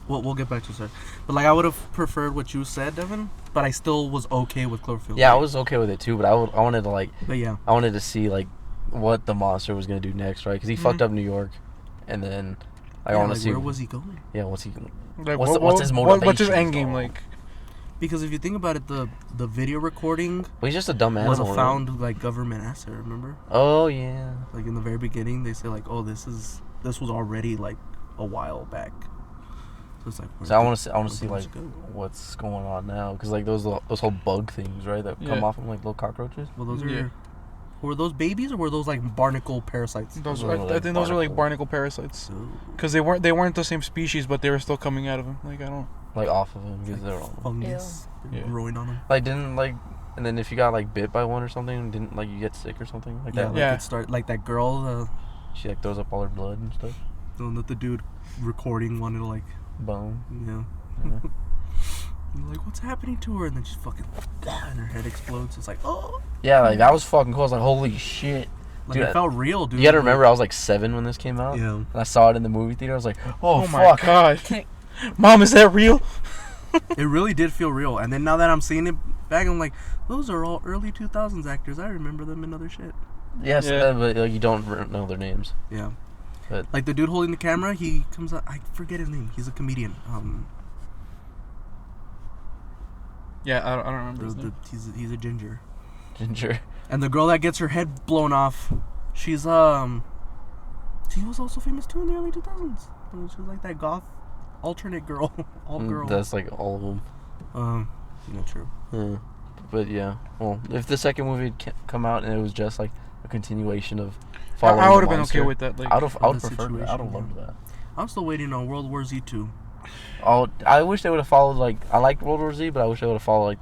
We'll get back to that. But like I would have preferred what you said, Devin. But I still was okay with Cloverfield. Yeah, I was okay with it too, but I wanted to like But yeah. I wanted to see like what the monster was gonna do next, right? Because he fucked up New York, and then I want to see where was he going? Yeah, what's he? Like, what's his What's his motivation? end game like? Because if you think about it, the video recording Well, he's just a dumb was animal. a found like government asset. Remember? Oh yeah. Like in the very beginning, they say like, "Oh, this was already like a while back." So it's like. So I want to see where like did it go? what's going on now, because like those whole bug things, right? That come Yeah. off them like little cockroaches. Well, those Yeah. are. Were those babies or were those like barnacle parasites? Those Those are I like think those are like barnacle. barnacle parasites, So, because they weren't the same species, but they were still coming out of them. Like I don't. Like off of them because they're all fungus Yeah. growing on them. like didn't like, and then if you got like bit by one or something, didn't like you get sick or something like Yeah, that. like Yeah. it start like that girl, She like throws up all her blood and stuff. the one that the dude recording wanted to like, Bone. you know. Yeah. And like, what's happening to her? And then she's fucking, and her head explodes. It's like, oh. Yeah, like that was fucking cool. I was like, holy shit. Like, Dude, it felt real, dude. You gotta remember, I was like 7 when this came out. Yeah. And I saw it in the movie theater. I was like, oh my fuck. god. Mom, is that real? It really did feel real. And then now that I'm seeing it back, I'm like, those are all early 2000s actors. I remember them in other shit. Yes, Yeah. but like, you don't know their names. Yeah. But Like the dude holding the camera, he comes out. I forget his name. He's a comedian. Yeah, I don't remember his name. He's a ginger. Ginger. And the girl that gets her head blown off, she's she was also famous too in the early 2000s. She was like that goth alternate girl, all girl. That's like all of them. True. Yeah. But yeah, well, if the second movie had come out and it was just like a continuation of following I would the have been monster, okay with that. Like, I would the prefer that. I would have situation, loved that. I'm still waiting on World War Z 2. Oh, I wish they would have followed like I liked World War Z, but I wish they would have followed like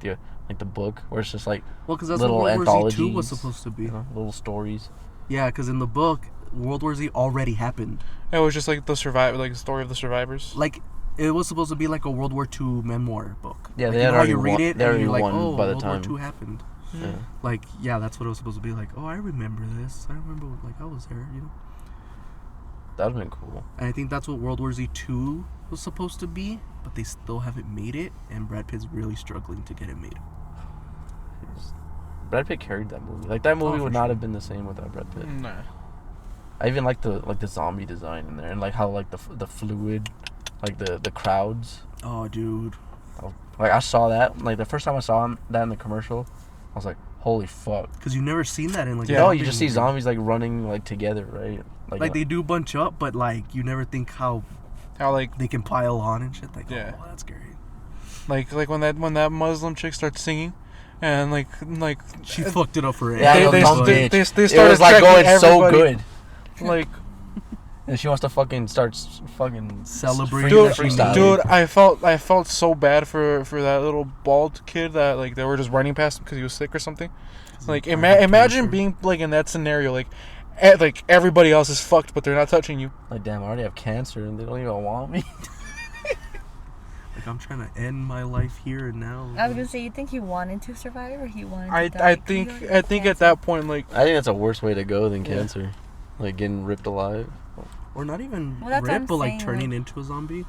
the book where it's just like Well, because that's little what World War Z 2 anthologies, was supposed to be. you know, little stories. Yeah, because in the book, World War Z already happened. it was just like the story of the survivors. Like, it was supposed to be like a World War II memoir book. Yeah, like, they you had know how already you read won, it they and already you're like, won oh, by the World time. War II happened. Yeah. Like, yeah, that's what it was supposed to be like. Oh, I remember this. I remember, like, I was there, you know? That would have been cool. And I think that's what World War Z 2 was supposed to be, but they still haven't made it, and Brad Pitt's really struggling to get it made. Brad Pitt carried that movie. Like that movie for would not sure. have been the same without Brad Pitt. Nah. I even like the zombie design in there and like how like the fluid, like the crowds. Oh, dude. Like I saw that like the first time I saw that in the commercial, I was like, holy fuck. Because you've never seen that in, like, No, a you just see movie. zombies like running like together, right? Like, they do bunch up, but, like, you never think how How like they can pile on and shit. Like, Yeah. oh, that's scary. like when that Muslim chick starts singing, and like She fucked it up for it. Yeah, I know, they, dumb they, bitch. they, they It started was like tracking going so everybody. good. Like, And she wants to fucking fucking Celebrating dude, that she freestyle. dude, I felt so bad for that little bald kid that like they were just running past him because he was sick or something. Like, imagine being like in that scenario, like everybody else is fucked, but they're not touching you. Like, damn, I already have cancer and they don't even want me. Like, I'm trying to end my life here and now. I was gonna say, you think he wanted to survive or he wanted to die? I think at that point, like, I think that's a worse way to go than cancer. Like getting ripped alive. Or not even Well, that's what I'm ripped, but, like, saying, turning like- into a zombie.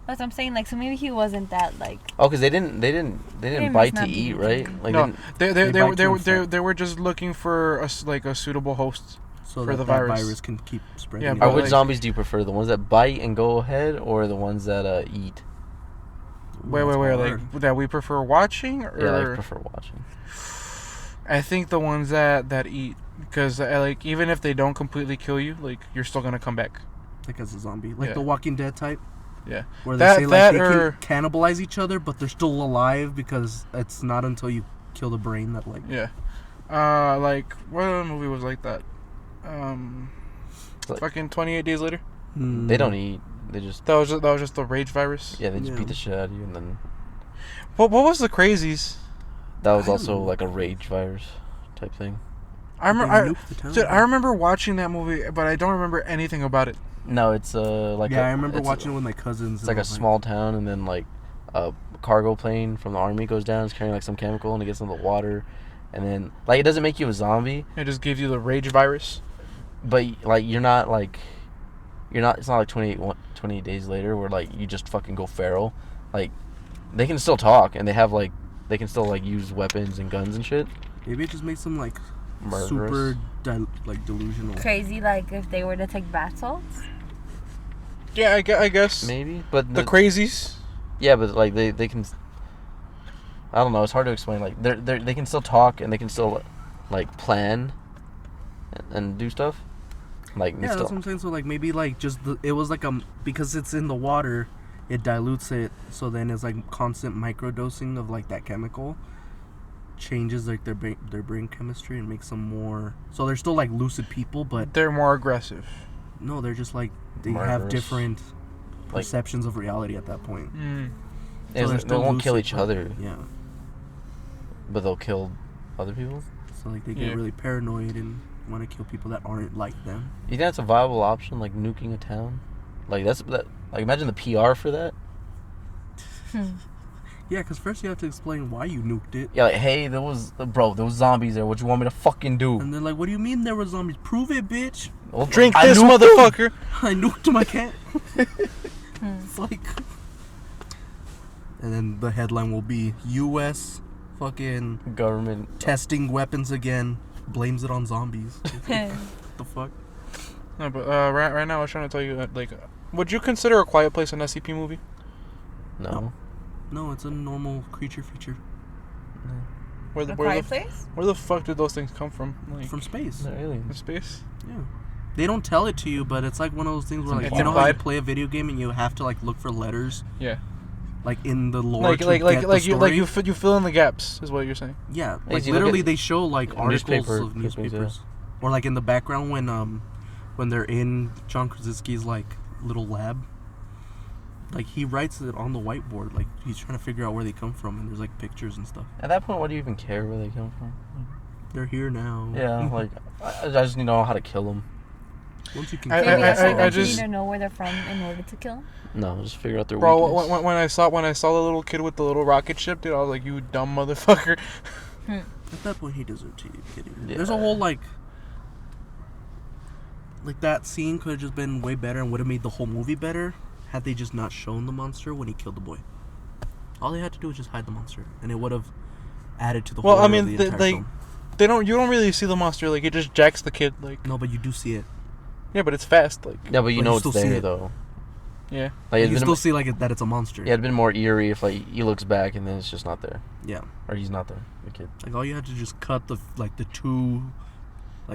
That's what I'm saying. Like, so maybe he wasn't that like. Oh, because they didn't didn't bite to must not eat, be right? vegan. Like no, didn't- they were just looking for a suitable host. So For that the that virus. can keep spreading. Yeah, Or but which like- zombies do you prefer? The ones that bite and go ahead, or the ones that eat? Wait, like that we prefer watching, or Yeah, I prefer watching. I think the ones that eat, because like even if they don't completely kill you, like you're still gonna come back. Like, as a zombie. Like Yeah. the Walking Dead type. Yeah. Where they That- say, like, that they or- can cannibalize each other, but they're still alive because it's not until you kill the brain that, like... Yeah. Like what other movie was like that? Like- Fucking 28 Days Later. They don't eat. They just That was just the rage virus. they just Yeah. beat the shit out of you, and then What was the crazies? that was I also don't know. like a rage virus type thing. I remember. nuked the town. Dude, I remember watching that movie, but I don't remember anything about it. No, it's like I remember it's watching it with my cousins. It's like and I a was small town, and then like a cargo plane from the army goes down. It's carrying like some chemical, and it gets in the water, and then like it doesn't make you a zombie, It just gives you the rage virus. but like you're not. It's not like 28 days later where like you just fucking go feral. Like they can still talk, and they can still like use weapons and guns and shit. Maybe it just makes them, like, Murderous. super, delusional. Crazy, like if they were to take bath salts. Yeah, I guess. Maybe, but The crazies. yeah, but like they can. I don't know. It's hard to explain. Like they can still talk, and they can still like plan and do stuff. Like Yeah, that's what I'm saying. So, like, maybe, like, just it was like because it's in the water, it dilutes it. So then it's like constant microdosing of like that chemical changes like their brain chemistry and makes them more. So they're still like lucid people, but They're more aggressive. no, they're just like they have Murderous. different Like- perceptions of reality at that point. Mm. So they're they still won't kill lucid, each but- other, Yeah. but they'll kill other people. So like they get Yeah. really paranoid and want to kill people that aren't like them. You think that's a viable option, like nuking a town? Like like imagine the PR for that. Yeah, because first you have to explain why you nuked it. Yeah, like, hey, there was zombies there. What you want me to fucking do? And they're like, what do you mean there were zombies? Prove it, bitch. Well, Drink I this, nuked them. motherfucker. I nuked my cat. It's like... And then the headline will be, U.S. fucking... Government. testing weapons again. Blames it on zombies. The fuck? No, but right now I was trying to tell you that, like, would you consider A Quiet Place an SCP movie? No. No, it's a normal creature feature. Where A Quiet Place? Where the fuck did those things come from? Like, From space. They're from aliens. space? Yeah. They don't tell it to you, but it's like one of those things where, like, It's you know how you implied. play a video game and you have to, like, look for letters, Yeah. like, in the lore Like to like get the you story? you fill in the gaps is what you're saying. Yeah, Hey, like, so you look literally at- they show, like, articles newspaper of clippings, newspapers. Or, like, in the background when they're in John Krasinski's, like, little lab. Like, he writes it on the whiteboard. Like, he's trying to figure out where they come from, and there's, like, pictures and stuff. At that point, what do you even care where they come from? They're here now. Yeah, like I just need to know how to kill them. Once you can I- kill Maybe them, that's I why you just- need to know where they're from in order to kill them. No, just figure out their Bro, weakness. when I saw the little kid with the little rocket ship, dude, I was like, you dumb motherfucker. At that point, he deserved to get it. Yeah. There's a whole, like that scene could have just been way better and would have made the whole movie better had they just not shown the monster when he killed the boy. All they had to do was just hide the monster, and it would have added to the Well, horror I mean, of the entire film. you don't really see the monster, like, it just jacks the kid, like, No, but you do see it. yeah, but it's fast, like, Yeah, but you But know you it's still see there it. though. yeah. Like You still see that it's a monster. yeah, it'd been more eerie if like he looks back and then it's just not there, Yeah. or he's not there. The kid. Like all you had to just cut the two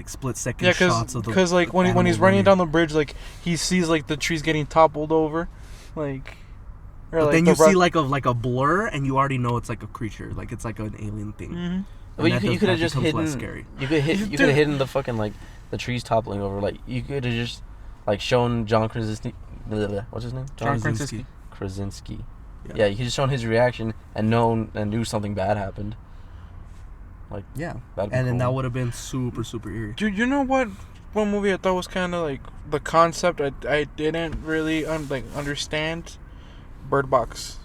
split second Yeah, shots of the because like when he's animal running down the bridge, like he sees like the trees getting toppled over, like. Or, But like, then the you see ro- like a blur, and you already know it's like a creature, like it's like an alien thing. Mhm. Well, you could have that just becomes hidden. less scary. You could Dude. have hidden the fucking like the trees toppling over. Like you could have just like shown John Krasinski. What's his name? John Krasinski. Krasinski. Krasinski. Yeah, you could have shown his reaction and knew something bad happened. Like Yeah, that'd be and then cool. that would have been super eerie. Dude, you know what? One movie I thought was kind of like the concept I didn't really understand. Bird Box.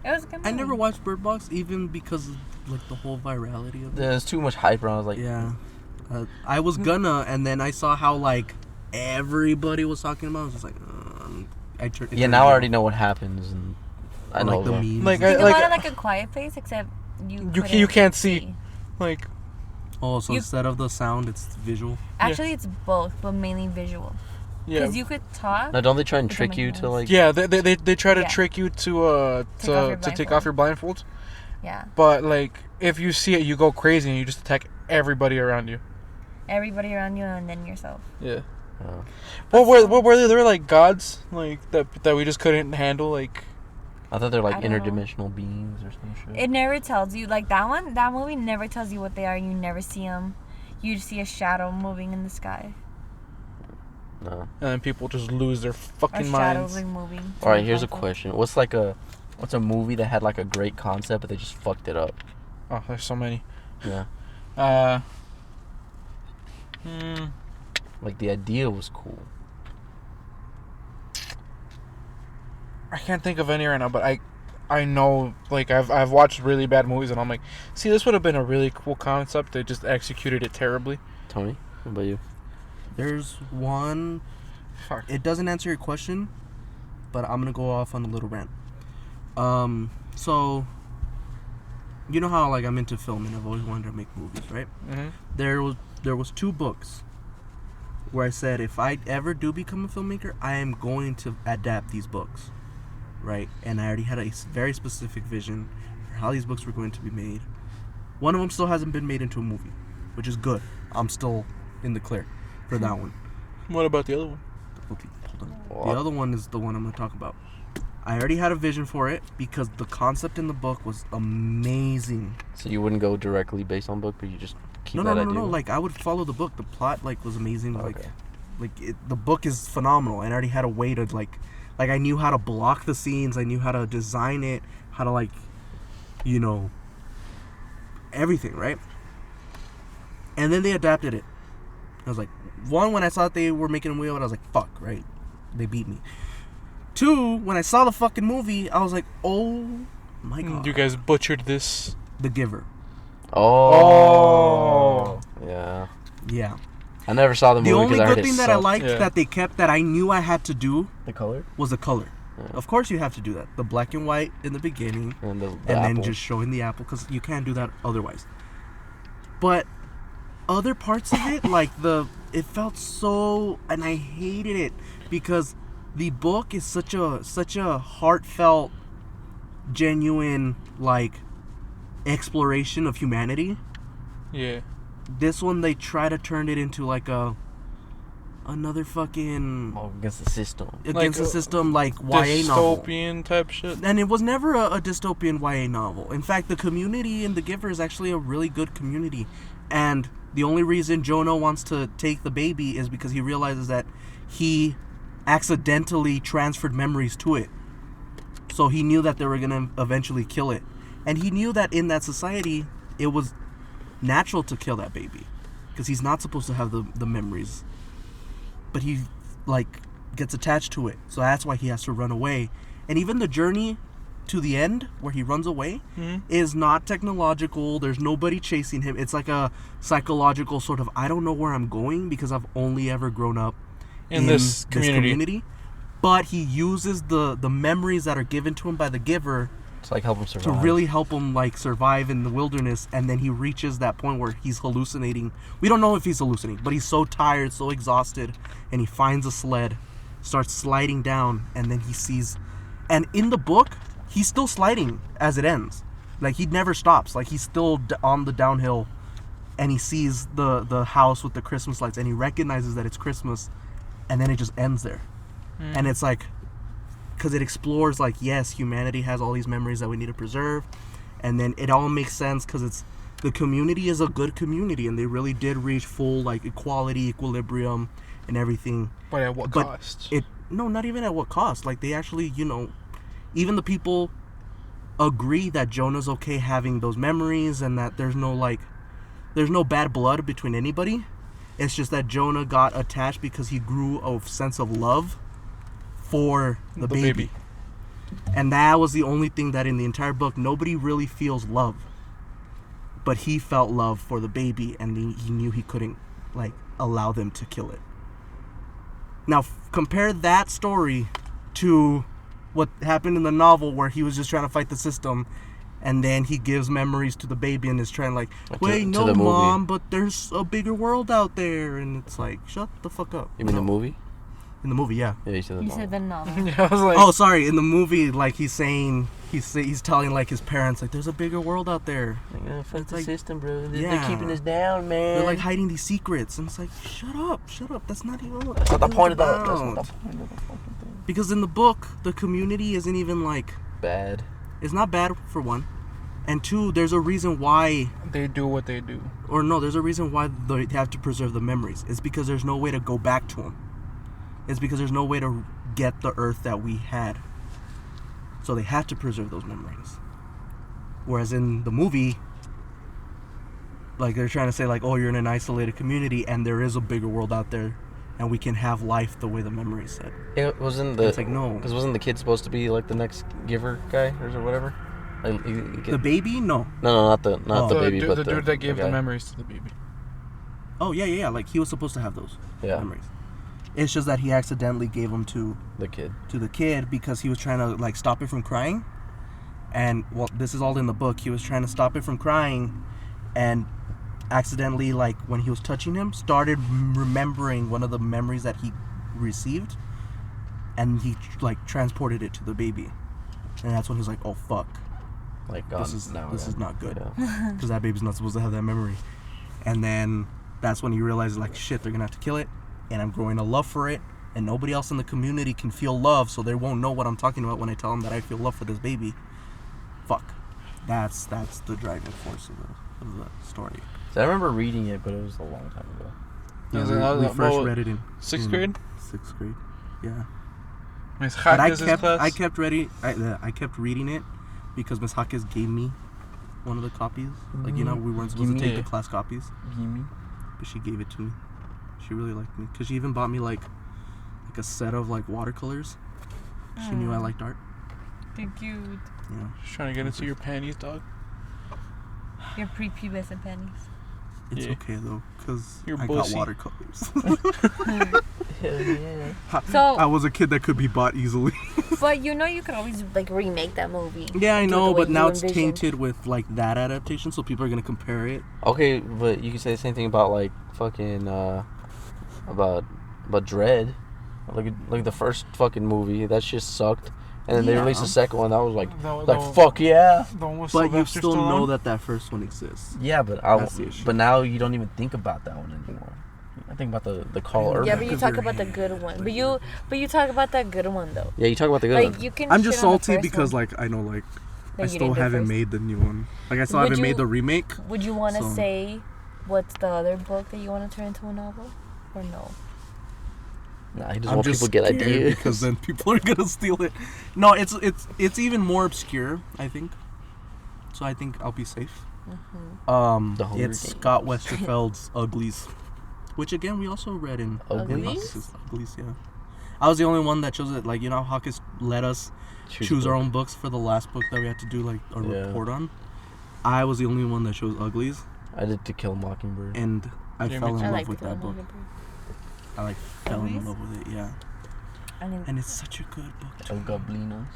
It was a good I never movie. watched Bird Box even because of like the whole virality of it. There's too much hype around. I was like, Yeah, I was gonna, and then I saw how like everybody was talking about it. I was just like, I turned. yeah. Now I already know what happens, and I know like the that. memes. Like, and Think stuff. about it like A Quiet Place, except you You can't see. Like, Oh, so you- instead of the sound, it's visual. Actually, it's both, but mainly visual. yeah. Because you could talk. Now, don't they try and It trick don't you make to noise. like? Yeah, they try to Yeah. trick you to Take off your take off your blindfold. Yeah. But like, if you see it, you go crazy and you just attack everybody around you. Everybody around you and then yourself. Yeah. Oh. What were they? They were like gods, like that we just couldn't handle. Like, I thought they're like I don't know. interdimensional beings or some shit. It never tells you. Like that movie never tells you what they are. You never see them. You just see a shadow moving in the sky. No. and then people just lose their Or fucking shadows minds. like moving. All right, here's a question. What's a movie that had like a great concept but they just fucked it up? Oh, there's so many. Yeah. Like the idea was cool. I can't think of any right now, but I know, like, I've watched really bad movies and I'm like, see, this would have been a really cool concept. They just executed it terribly. Tony, what about you? There's one. Fuck. It doesn't answer your question, but I'm gonna go off on a little rant. So you know how like I'm into film and I've always wanted to make movies, right? Mm-hmm. There was 2 books where I said if I ever do become a filmmaker, I am going to adapt these books, right? And I already had a very specific vision for how these books were going to be made. One of them still hasn't been made into a movie, which is good. I'm still in the clear for that one. What about the other one? Okay, hold on. What? The other one is the one I'm going to talk about. I already had a vision for it because the concept in the book was amazing. So you wouldn't go directly based on book, but you just keep No, that no, idea. like I would follow the book. The plot like was amazing. Okay. The book is phenomenal, and I already had a way to like I knew how to block the scenes. I knew how to design it, how to like, everything, right? And then they adapted it. I was like, when I saw that they were making a movie of it, I was like, fuck, right? They beat me. 2, when I saw the fucking movie, I was like, oh my god. You guys butchered this. The Giver. Oh. Yeah. Yeah. I never saw the movie. The only I heard good it thing that I sucked. liked that they kept that I knew I had to do The color? was the color. Yeah. Of course you have to do that. The black and white in the beginning. And and apple. then just showing the apple, because you can't do that otherwise. But other parts of it, like it felt so, and I hated it because the book is such a heartfelt, genuine, like, exploration of humanity. Yeah. This one, they try to turn it into like another fucking Against the system. against the system, like YA novel. Dystopian type shit. And it was never a dystopian YA novel. In fact, the community in The Giver is actually a really good community. And the only reason Jonah wants to take the baby is because he realizes that he accidentally transferred memories to it. So he knew that they were going to eventually kill it. And he knew that in that society, it was natural to kill that baby. Because he's not supposed to have the memories. But he, like, gets attached to it. So that's why he has to run away. And even the journey to the end, where he runs away, is not technological. There's nobody chasing him. It's like a psychological sort of, I don't know where I'm going because I've only ever grown up in this community. But he uses the memories that are given to him by the Giver It's like help him survive. to really help him, like, survive in the wilderness. And then he reaches that point where he's hallucinating. We don't know if he's hallucinating, but he's so tired, so exhausted, and he finds a sled, starts sliding down, and then he sees, and in the book he's still sliding as it ends. Like, he never stops. Like, he's still on the downhill, and he sees the house with the Christmas lights, and he recognizes that it's Christmas, and then it just ends there. And it's like, because it explores, like, yes, humanity has all these memories that we need to preserve, and then it all makes sense because it's, the community is a good community, and they really did reach full, like, equality, equilibrium, and everything. But at what cost? No, not even at what cost. Like, they actually, even the people agree that Jonah's okay having those memories, and that there's no bad blood between anybody. It's just that Jonah got attached because he grew a sense of love for the baby. And that was the only thing that in the entire book, nobody really feels love. But he felt love for the baby, and he knew he couldn't, like, allow them to kill it. Now, compare that story to what happened in the novel, where he was just trying to fight the system, and then he gives memories to the baby and is trying, like, wait, no, Mom, but there's a bigger world out there. And it's like, shut the fuck up. You mean the movie? In the movie, yeah. Yeah, you said the novel. Yeah, I was like, Oh, sorry. In the movie, like, he's telling, like, his parents, like, there's a bigger world out there. Like, fuck It's the like, system, bro. yeah. They're keeping us down, man. They're, like, hiding these secrets. And it's like, shut up. That's not even what That's not the point of about. that. That's not the point of the fucking thing. Because in the book, the community isn't even, like, Bad. it's not bad, for one. And two, there's a reason why, they do what they do. or no, there's a reason why they have to preserve the memories. It's because there's no way to go back to them. It's because there's no way to get the Earth that we had. So they have to preserve those memories. Whereas in the movie, like, they're trying to say, like, oh, you're in an isolated community, and there is a bigger world out there, and we can have life the way the memories said. It wasn't the. It's like, no. Because wasn't the kid supposed to be like the next giver guy or whatever? Like, The baby? No. No, not the baby, the but dude that gave the guy. memories to the baby. Oh, yeah. Like, he was supposed to have those memories. Yeah, It's just that he accidentally gave them to the kid. the kid because he was trying to, like, stop it from crying. And, well, this is all in the book. He was trying to stop it from crying, and accidentally, like, when he was touching him, started remembering one of the memories that he received, and he, like, transported it to the baby. And that's when he was like, oh, fuck. Like, This is not good. Yeah. Because that baby's not supposed to have that memory. And then that's when he realized, like, shit, they're going to have to kill it, and I'm growing a love for it, and nobody else in the community can feel love, so they won't know what I'm talking about when I tell them that I feel love for this baby. Fuck. That's the driving force of the story. So I remember reading it, but it was a long time ago. Yeah, we first read it in sixth grade. 6th grade, yeah. Miss But I Jack's class. kept reading it because Miss Hawkins gave me one of the copies. Like, we weren't supposed to take the class copies, but she gave it to me. She really liked me because she even bought me like a set of, like, watercolors. She knew I liked art. Thank you. Yeah. Just trying to get into your panties, dog. Your prepubescent panties. It's Yeah. okay though, cause You're I bussy. got watercolors. Hell yeah. So, I was a kid that could be bought easily. but you know you could always like remake that movie. Yeah, I Do it know, the way but now you it's envisioned. tainted with like that adaptation, so people are gonna compare it. Okay, but you can say the same thing about like fucking about Dread. Like the first fucking movie, that shit sucked. And then they Yeah. released the second one. That was like The fuck yeah. one with But you Sylvester still know Stallone? that first one exists. Yeah, That's the issue. but now you don't even think about that one anymore. I think about the Carl Urban. Yeah, but you Because talk they're about the good one. But you talk about that good one though. Yeah, you talk about the good Like one. you can. I'm just shit on the salty first because one like I know like that I you still didn't do haven't first. made the new one. Like I still Would haven't you- made the remake. Would you want to So- say what's the other book that you want to turn into a novel, or no? Nah, he just I'm want just people to get scared ideas. because then people are gonna steal it. No, it's even more obscure, I think. So I think I'll be safe. The Hunger It's Games. Scott Westerfeld's Uglies, which again we also read in Uglies? Hawkins' Uglies. Yeah, I was the only one that chose it. Like you know, how Hawkins let us choose our own books for the last book that we had to do like a Yeah. report on. I was the only one that chose Uglies, I did To Kill a Mockingbird. and I Yeah, fell me in too. I love like with the that book. I like fell in Uglies? love with it. Yeah, I mean, and it's such a good book. El Goblinos.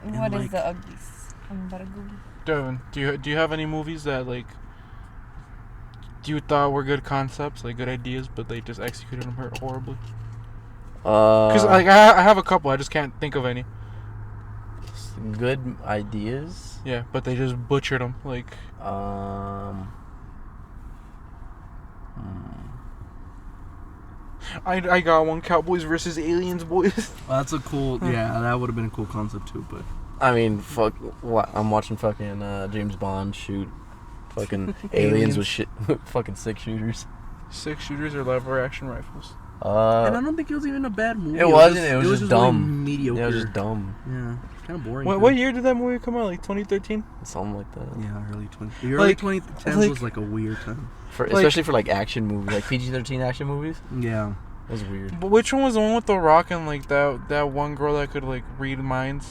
what is like- the uglies? I'm about to Google. Devin, do you have any movies that like you thought were good concepts, like good ideas, but they just executed them horribly? Because like I have a couple, I just can't think of any. Good ideas. Yeah, but they just butchered them. Like I got one, Cowboys versus Aliens, boys. Well, that's a cool. Yeah, that would have been a cool concept too. But I mean, fuck. What? I'm watching fucking James Bond shoot fucking aliens with shit, fucking 6-shooters. 6-shooters or lever action rifles. and I don't think it was even a bad movie. It wasn't. It was just really dumb. mediocre. Yeah, it was just dumb. Yeah, kind of boring. What year did that movie come out? Like 2013? Something like that. Yeah, early 20. The early Like- 2010s like- was like a weird time. For Like- especially for like action movies, like PG-13 action movies. Yeah. It was weird. But which one was the one with The Rock and like that one girl that could like read minds?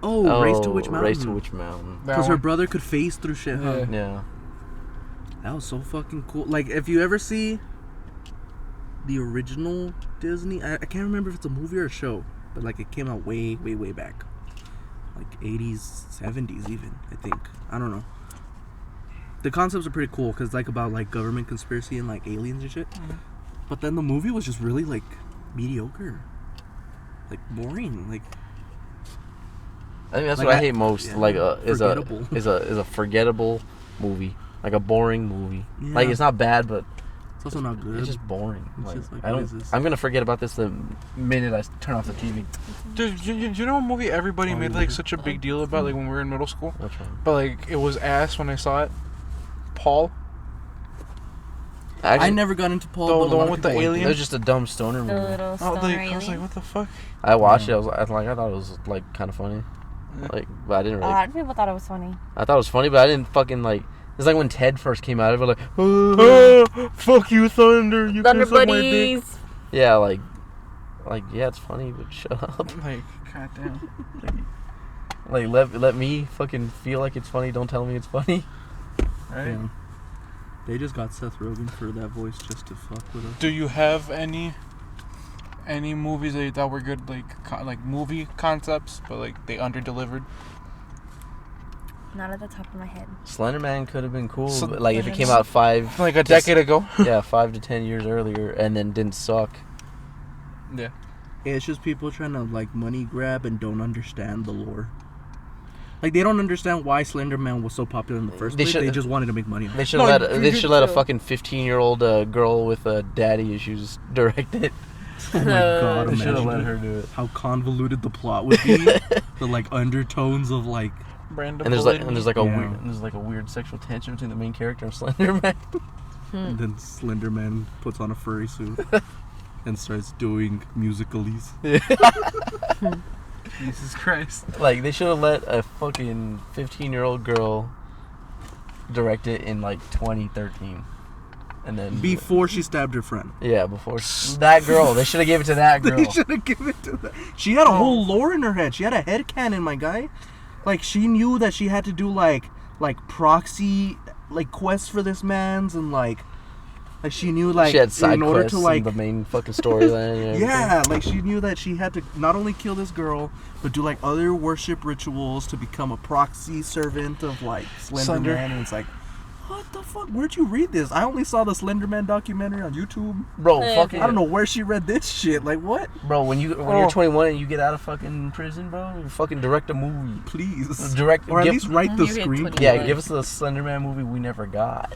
Oh, Race to Witch Mountain. Race to Witch Mountain. That Because her one. brother could phase through shit. Huh? Yeah. Yeah. That was so fucking cool. Like, if you ever see the original Disney, I can't remember if it's a movie or a show, but like it came out way, way, way back, like 80s, 70s even. I think. I don't know. The concepts are pretty cool because like about like government conspiracy and like aliens and shit. Mhm. But then the movie was just really like mediocre, like boring, like. I think that's Like what I I- hate most. yeah, Like is forgettable. a forgettable movie, like a boring movie. Like Yeah. it's not bad, but It's also not good. it's just boring. It's Like, just like, I what don't. is this? I'm gonna forget about this the minute I turn off the TV. Dude, you know a movie everybody made like such a big deal about, like when we were in middle school? Which one? But like it was ass when I saw it. Paul. Actually, I never got into Paul. The- but a the lot one of with the people went alien? it was just a dumb stoner The movie. little Oh, stoner like, I was like, alien. what the fuck? I watched Yeah. it. I thought it was like kind of funny. Yeah. Like, but I didn't A really. lot of people thought it was funny. I thought it was funny, but I didn't fucking like. It's like when Ted first came out. It was like, oh, fuck you, Thunder. You Thunder can suck my dick. buddies. Yeah, like, yeah, it's funny, but shut up. Like, goddamn. Like, let me fucking feel like it's funny. Don't tell me it's funny. Right? Yeah. They just got Seth Rogen for that voice just to fuck with us. Do you have any movies that you thought were good, like like movie concepts, but like they underdelivered? Not at the top of my head. Slender Man could have been cool, So- but like if it came out 5 Like a decade ago. 5 to 10 years earlier, and then didn't suck. Yeah. It's just people trying to like money grab and don't understand the lore. Like they don't understand why Slender Man was so popular in the first They place. should- They just wanted to make money. They should No, let you a true. fucking 15-year-old girl with daddy issues direct it. Oh my god! They should have let Imagine her do it. how convoluted the plot would be. The like undertones of like. Brandon. And there's like a Yeah. weird sexual tension between the main character and Slender Man. And then Slender Man puts on a furry suit and starts doing musicalies. Jesus Christ. Like they should have let a fucking 15-year-old girl direct it in like 2013. And then Before she stabbed her friend. yeah, before that girl, they should have gave it to that girl. They should have given it to that. She had a whole lore in her head. She had a headcanon, my guy. Like, she knew that she had to do, like proxy, like, quests for this man's, and, like she knew, like, She had side in order quests to, like, in the main fucking storyline. yeah, like, she knew that she had to not only kill this girl, but do, like, other worship rituals to become a proxy servant of, like, Slender Man, and it's like, what the fuck? Where'd you read this? I only saw the Slender Man documentary on YouTube. Bro, fucking. I don't know where she read this shit. Like, what? Bro, when you're 21 and you get out of fucking prison, bro, you fucking direct a movie. Please. Direct, Or at give- least write the You get screen. 21. Yeah, give us the Slender Man movie we never got.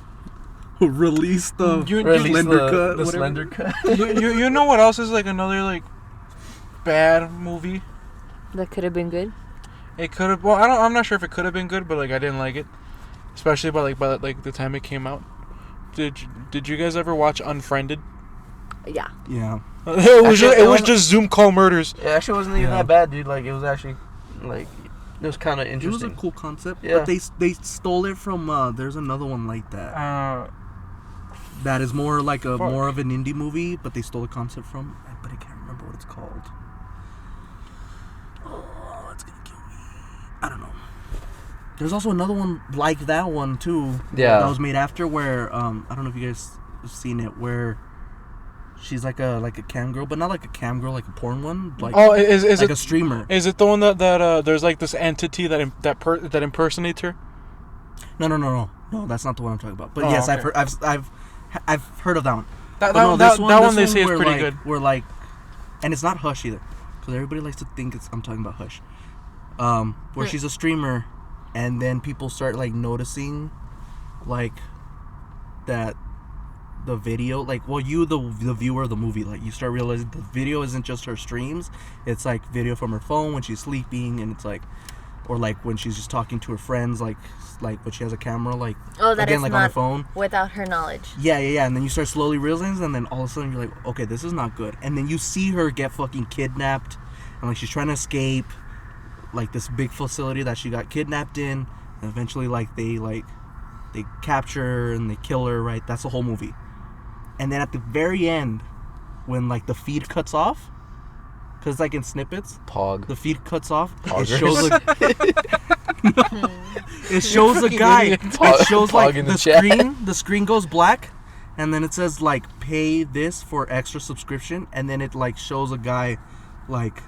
Release the Release Slender cut. the whatever. Slender cut. you know what else is like another like bad movie? That could have been good. It could have. Well, I'm not sure if it could have been good, but like I didn't like it, especially by the time it came out. Did you guys ever watch Unfriended? Yeah. Yeah. It was just Zoom call murders. It actually wasn't even Yeah. that bad, dude. Like, it was actually, like, it was kind of It was interesting. a cool concept. Yeah. But they stole it from, there's another one like that. That is more like Fuck. more of an indie movie, but they stole the concept from, but I can't remember what it's called. Oh, it's gonna kill me. I don't know. There's also another one like that one too. Yeah. That was made after where I don't know if you guys have seen it, where she's like a cam girl, but not like a cam girl, like a porn one. Like Is like it a streamer. Is it the one that there's like this entity that impersonates her? No, that's not the one I'm talking about. But Oh, yes, okay. I've heard of that one. That But no, that this one they this say is where, pretty like, good. We're like, and it's not Hush either, because everybody likes to think I'm talking about Hush. Where she's a streamer, and then people start like noticing, like, that the video, like, well, you the viewer of the movie, like, you start realizing the video isn't just her streams. It's like video from her phone when she's sleeping, and it's like, or like when she's just talking to her friends, like when she has a camera, like, Oh, that again, is like on her not phone. without her knowledge. Yeah, and then you start slowly realizing, and then all of a sudden you're like, okay, this is not good. And then you see her get fucking kidnapped, and like she's trying to escape, like this big facility that she got kidnapped in, and eventually they capture her and they kill her. Right, that's the whole movie. And then at the very end, when like the feed cuts off, because like in snippets, Pog. the feed cuts off. Poggers. It shows it shows a guy. idiot. It shows Pog like in the the chat. screen. The screen goes black, and then it says like pay this for extra subscription, and then it like shows a guy like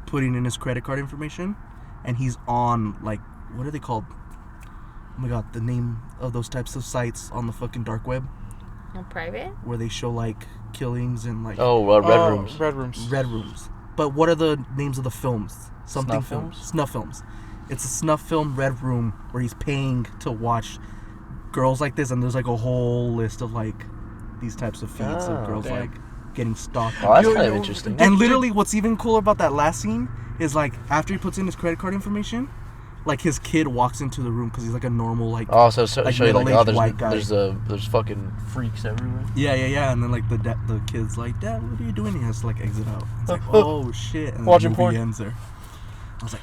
putting in his credit card information, and he's on like, what are they called? Oh my god, the name of those types of sites on the fucking dark web In private? where they show like killings and like Red Rooms. Red Rooms. Red Rooms. But what are the names of the films? Something Snuff films. films? Snuff films. It's a snuff film Red Room where he's paying to watch girls like this, and there's like a whole list of like these types of feeds of girls damn. like getting stalked. Oh, that's Yo, kind of yo, interesting. And literally, what's even cooler about that last scene is like after he puts in his credit card information, like his kid walks into the room because he's like a normal like. Oh, so like show you like, middle-aged white guy. there's fucking freaks everywhere. Yeah, and then like the kid's like, Dad, what are you doing? He has to like exit out. It's like, oh shit, and then Watching the movie porn. ends there. I was like,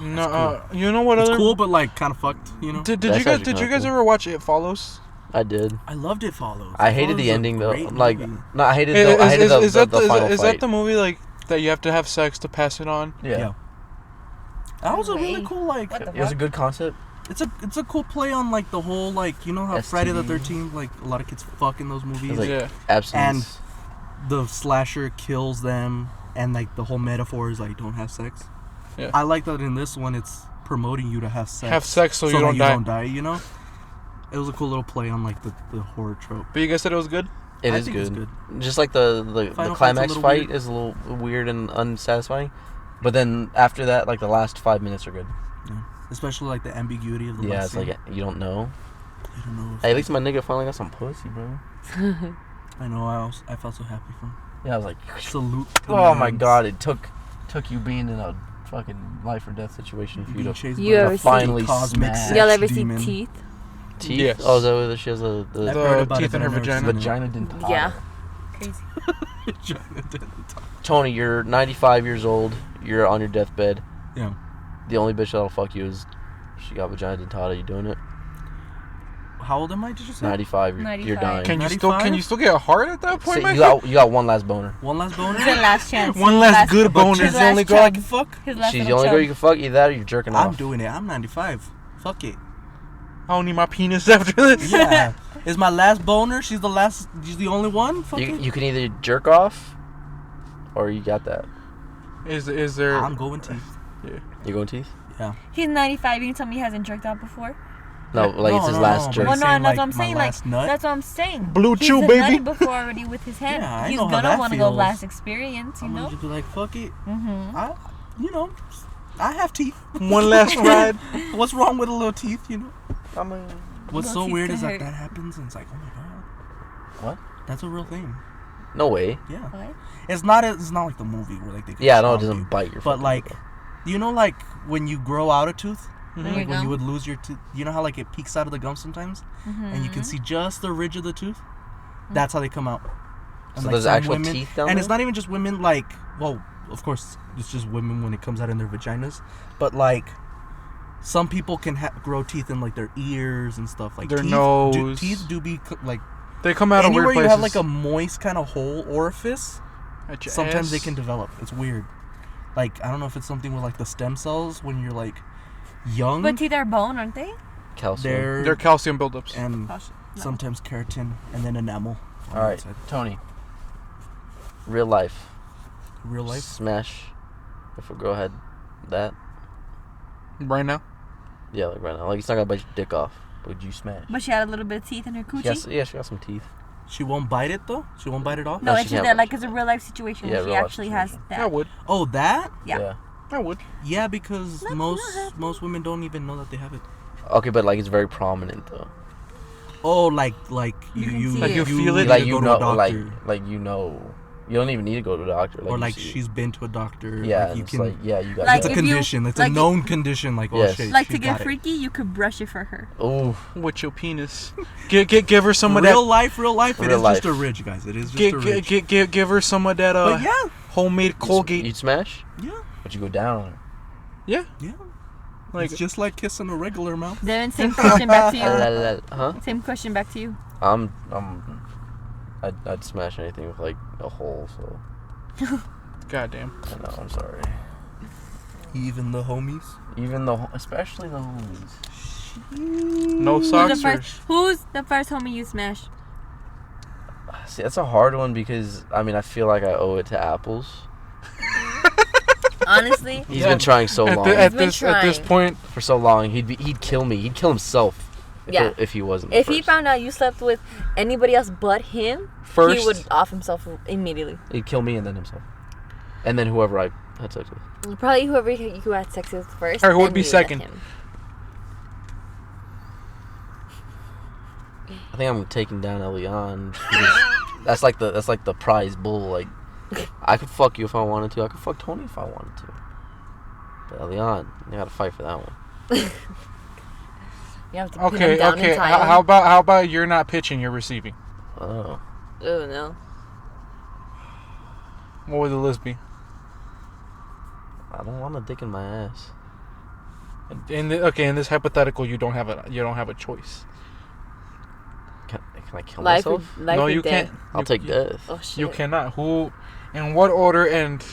No, you know what it's other? cool, but like kind of fucked, you know. Did That's you guys actually did you kinda guys cool. ever watch It Follows? I did. I loved It Follows. I It hated Follows the is a ending though. great Like, movie. no, I hated the Is that final is fight. that the movie like that you have to have sex to pass it on? Yeah. That was a really Wait. cool like. What the It was a fuck? good concept. It's a cool play on like the whole like, you know how Friday the STD. 13th, like a lot of kids fuck in those movies. like- Yeah. Abstinence. The slasher kills them, and like the whole metaphor is like don't have sex. Yeah. I like that in this one it's promoting you to have sex. Have sex so you that don't you die. don't die. You know. It was a cool little play on like the horror trope. But you guys said it was good. It I is think it's good. good. Just like the Final fight's a climax little fight weird. is a little weird and unsatisfying, but then after that, like the last 5 minutes are good. Yeah. Especially like the ambiguity of the Yeah, last it's scene. like you don't know. I don't know. If Hey, at least my nigga finally got some pussy, bro. I know. I felt so happy for him. Yeah, I was like, Salute. the oh my mans. god, it took you being in a fucking life or death situation for you Being to chased You by a ever finally cosmic smash. sex Y'all ever see demon. Teeth? teeth. Yes. Oh, is that what she has I've The heard about teeth it, in but her I've never vagina. seen it. vagina dentata. Yeah. Crazy. Vagina dentata. Tony, you're 95 years old. You're on your deathbed. Yeah. The only bitch that'll fuck you is she got vagina dentata. You doing it? How old am I? Did you say? 95. You're 95. dying. Can you 95? still get a heart at that point, So man? you got one last boner. One last boner. It's the last chance. One last good But boner. she's the last only girl I chub. can fuck. His last She's the little only girl chub. you can fuck. Either that or you're jerking I'm off. doing it. I'm 95. Fuck it. I don't need my penis after this. Yeah. Is my last boner? She's the last. She's the only one. Fuck it. You can either jerk off, or you got that. Is there? I'm going teeth. You going teeth? Yeah. He's 95. You can tell me he hasn't jerked out before? No, like it's his last but jerk. Well, he's no, saying, that's what like, I'm saying. my Like, last nut? that's what I'm saying. Blue He's chew, been baby. nutty before already with his hand. Yeah, I He's know how gonna that want to go feels. last experience, you I'm know? gonna just be like, fuck it. Mm-hmm. I have teeth. One last ride. What's wrong with a little teeth? You know. I mean, What's Little so teeth weird can is hurt. that happens, and it's like, oh my god. What? That's a real thing. no way. Yeah. What? It's not like the movie where like they. Yeah, no, it stomp doesn't you. bite your. But fucking like, elbow. you know, like when you grow out a tooth, There like you when go. you would lose your tooth, you know how like it peeks out of the gum sometimes, and you can see just the ridge of the tooth. That's how they come out. And, So like, there's some actual teeth down and there? it's not even just women. Like, well, of course, it's just women when it comes out in their vaginas, but like. Some people can grow teeth in like their ears and stuff like Their teeth nose. Teeth do be like They come out of anywhere weird you places. have like a moist kind of hole orifice. At your Sometimes they ass. can develop. It's weird. Like I don't know if it's something with like the stem cells when you're like young. But teeth are bone, aren't they? calcium. They're calcium buildups. and No. sometimes keratin and then enamel. on All the right, outside. Tony. Real life. Real life. Smash. If we go ahead, that. Right now. Yeah, like right now. Like it's not gonna bite your dick off. Would you smash? But she had a little bit of teeth in her coochie. She got some teeth. She won't bite it though. She won't bite it off. No, No, it's she just can't. that like it's a real life situation Yeah, where she real life actually has situation. that. I would. Oh, that? Yeah. I would. Yeah, because Nothing most happened. women don't even know that they have it. Okay, but like it's very prominent though. Oh, like You can you see Like it. you feel need it? to Like go you to know, a doctor. like you know, you don't even need to go to a doctor. Like or you like see it. she's been to a doctor. Yeah, like you it's can. like yeah, you got Like It's a if you- condition. It's like a known condition. Like oh Yes. shit. Like she to get got it. freaky, you could brush it for her. Oh, With your penis. Give her some of Real that. life. It Real is just a life. ridge, guys. It is just a ridge. Give her some of that. But yeah, Homemade Colgate. you'd smash, yeah, but you go down on her. Yeah. yeah. Like It's just like kissing a regular mouth. Then same question back to you. Huh? Same question back to you. I'd smash anything with like a hole. So goddamn. I know. I'm sorry. Even the homies. Even especially the homies. No socks. Or, Who's the first homie you smashed? See, that's a hard one because I mean I feel like I owe it to Apples. Honestly, He's been trying so long. at been this trying. point, For so long, he'd kill me. He'd kill himself. If he wasn't. if the he first. found out you slept with anybody else but him, first. he would off himself immediately. He'd kill me and then himself, and then whoever I had sex with. Probably whoever you had sex with first. Or who would then be you, then second? him. I think I'm taking down Elian. That's like the prize bull. Like I could fuck you if I wanted to. I could fuck Tony if I wanted to. But Elian, you gotta fight for that one. You have to pin him Okay. down Okay. and tie him. How about you're not pitching, you're receiving? Oh, Oh no. What would the list be? I don't want a dick in my ass. In this hypothetical, you don't have a choice. Can I kill Life or, myself? life No, or you death. can't. I'll take death. Oh shit. You cannot. Who? In what order? And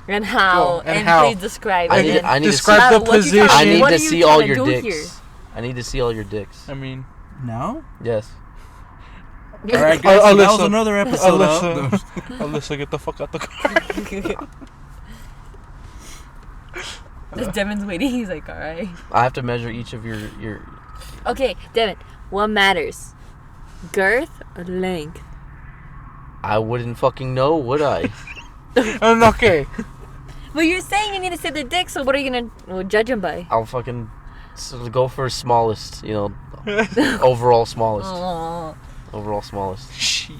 And how? Go, and and how. please describe I it. need- I need to describe see- the What you position. trying I need what to are you see all trying to your do dicks. here? I need to see all your dicks. I mean, Now? Yes. All right, guys. so that was Alyssa. another episode. Alyssa, get the fuck out the car. Just Devin's waiting. He's like, all right. I have to measure each of your. Okay, Devin. What matters? Girth or length? I wouldn't fucking know, would I? Okay. Well, you're saying you need to say the dick, so what are you gonna judge him by? I'll fucking go for smallest. Overall smallest. Oh. Overall smallest. Shit.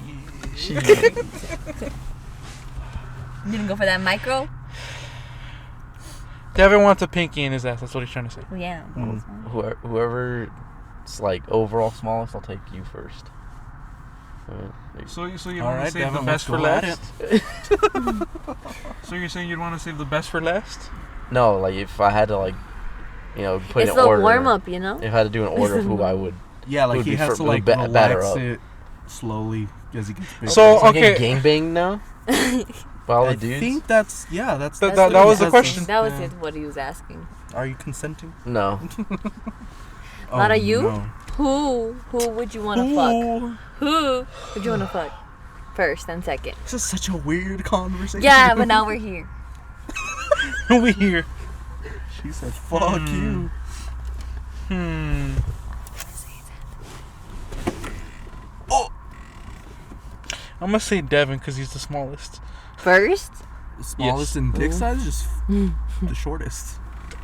You gonna go for that micro? Devin wants a pinky in his ass. That's what he's trying to say. Oh, yeah. Whoever's like overall smallest, I'll take you first. Alright. So you All want right, to save Devin, the best for let's last? So you're saying you'd want to save the best for last? No, like if I had to put It's in the order. warm up, you know. If I had to do an order of who I would Yeah, like would he be has for- to would like batter relax up. it slowly as he gets bigger. So, It's like okay. a gangbang now. By all the I dudes. think that's that's That- what that he was the has question. That was yeah. it, what he was asking. Are you consenting? No. Not a you? No. Who would you want to fuck? Who would you want to fuck? First and second. This is such a weird conversation. Yeah, but now we're here. We here. She said, "Fuck you." I'm gonna say Devin because he's the smallest. First? The smallest Yes. in dick size, just the shortest.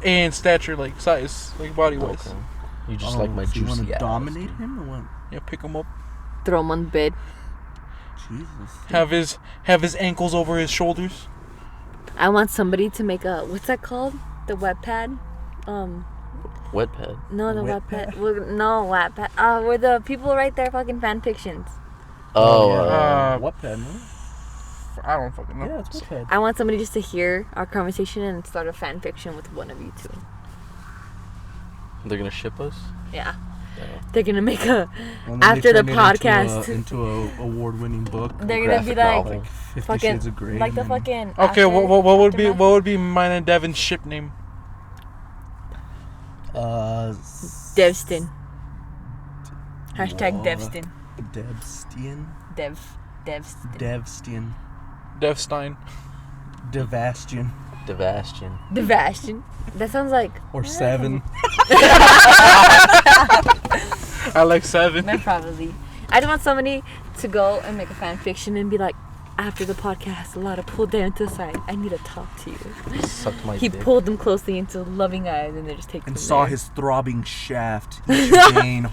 And stature, like size, like body wise. Okay. You just like my so you juicy want to ass. dominate him or what? Yeah, pick him up. Throw him on the bed. Jesus. Have his ankles over his shoulders. I want somebody to make a, what's that called? The web pad? Wet pad. No, the Wet web pad. No, web pad. Where the people write their fucking fan fictions. Oh, what pen? No? I don't fucking know. Yeah, it's what pen. I want somebody just to hear our conversation and start a fan fiction with one of you two. they're gonna ship us. Yeah. Yeah. They're gonna make a, And then after they the turn it podcast. into a award-winning book. they're gonna be graphic like, novel. 50 fucking, Shades of Grey. like the and fucking. Okay, after- what would aftermath. be mine and Devin's ship name? Devston. Hashtag Whoa. Devston. Devstian. Devston. Devstian. Devstein. Devastian. Devastian. Devastion. That sounds like. Or Seven. I like 7. No, probably. I just want somebody to go and make a fan fiction and be like, after the podcast, Lada pulled Devin to the side. I need to talk to you. Sucked my He dick. pulled them closely into loving eyes and then just take And them saw there. his throbbing shaft. Each vein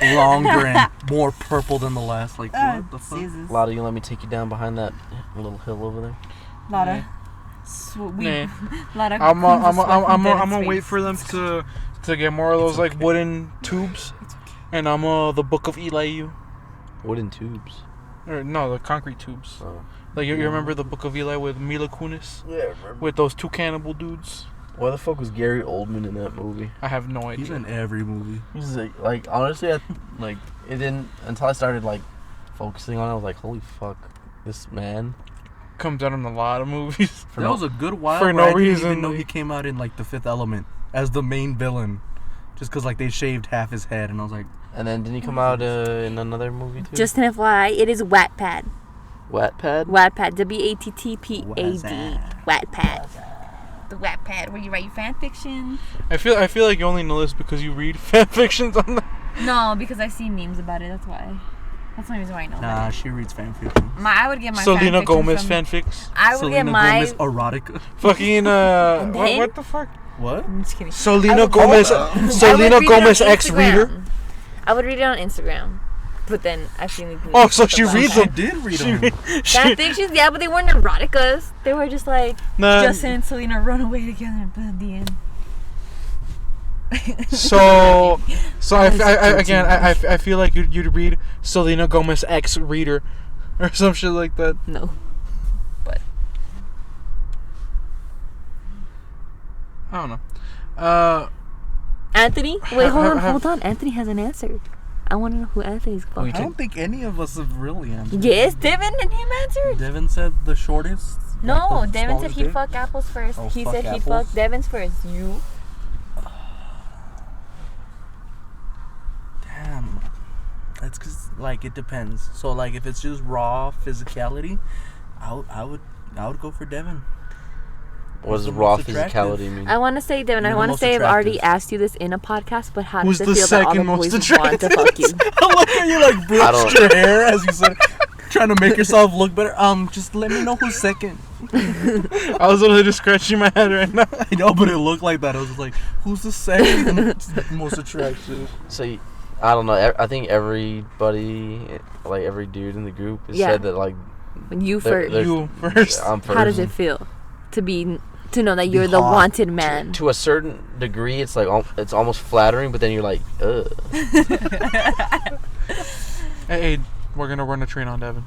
longer and more purple than the last. Like, what the fuck? Lottie, you let me take you down behind that little hill over there? Lada. Nah. Lada. I'm cleans the sweat from I'm Devin's gonna wait face. for them to get more of those like okay. wooden tubes, and I'm the Book of Eli. Wooden tubes. Or no, the concrete tubes. Oh. Like you remember the Book of Eli with Mila Kunis Yeah, remember. with those 2 cannibal dudes? Why the fuck was Gary Oldman in that movie? I have no idea. He's in every movie. He's like honestly, like it didn't until I started like focusing on it. I was like, holy fuck, this man. Comes out in a lot of movies. That was a good while for where no I didn't reason, even know like- he came out in like The Fifth Element as the main villain, just because like they shaved half his head, and I was like, And then didn't he come out in another movie too? Just an FYI, it is Wattpad. Wattpad. Wattpad. WATTPAD. Wattpad. Wattpad. The Wattpad where you write your fan fiction. I feel like you only know this because you read fan fictions on the. No, because I see memes about it. That's why. That's the only reason why I know nah, about she reads fan fiction. it. I would get my Selena fan Gomez from, fanfics. I would Selena get my. Gomez erotica. Fucking then? what the fuck? What? I'm just kidding. I Selena would- Gomez. I would Selena read it on Gomez ex reader. Instagram. I would read it on Instagram, but then I've seen these. Oh, so she about reads She them. did read She, them. fan fictions. Yeah, but they weren't eroticas. They were just like Nah, Justin and Selena run away together at the end. so That is I feel like you'd read Selena Gomez ex reader, or some shit like that. No. I don't know. Anthony? Wait, hold have- on. Anthony hasn't answered. I want to know who Anthony's Who you fucking. I don't think any of us have really answered. Yes, Devin and him answered. Devin said the shortest. No, like the Devin said smallest he'd dick. fuck apples first. Oh, He fuck said he'd apples? fuck Devin's first. You? Damn. That's because like it depends. So like if it's just raw physicality, I would go for Devin. What does the raw most attractive? physicality mean? I want to say, Devin, You're I the want to most say I've already attractive. asked you this in a podcast, but how Who's does it the feel that all the second most boys want to fuck you? I like how you like I brushed don't- your hair as you said, trying to make yourself look better. Just let me know who's second. I was literally just scratching my head right now. I know, but it looked like that. I was just like, who's the second most attractive? So I don't know. I think everybody, like every dude in the group, has Yeah. said that like You There- first. there's- You first. I'm first. How does it feel to know that you're the hot. wanted man? To a certain degree, it's like it's almost flattering, but then you're like, ugh. Hey, we're gonna run a train on Devin.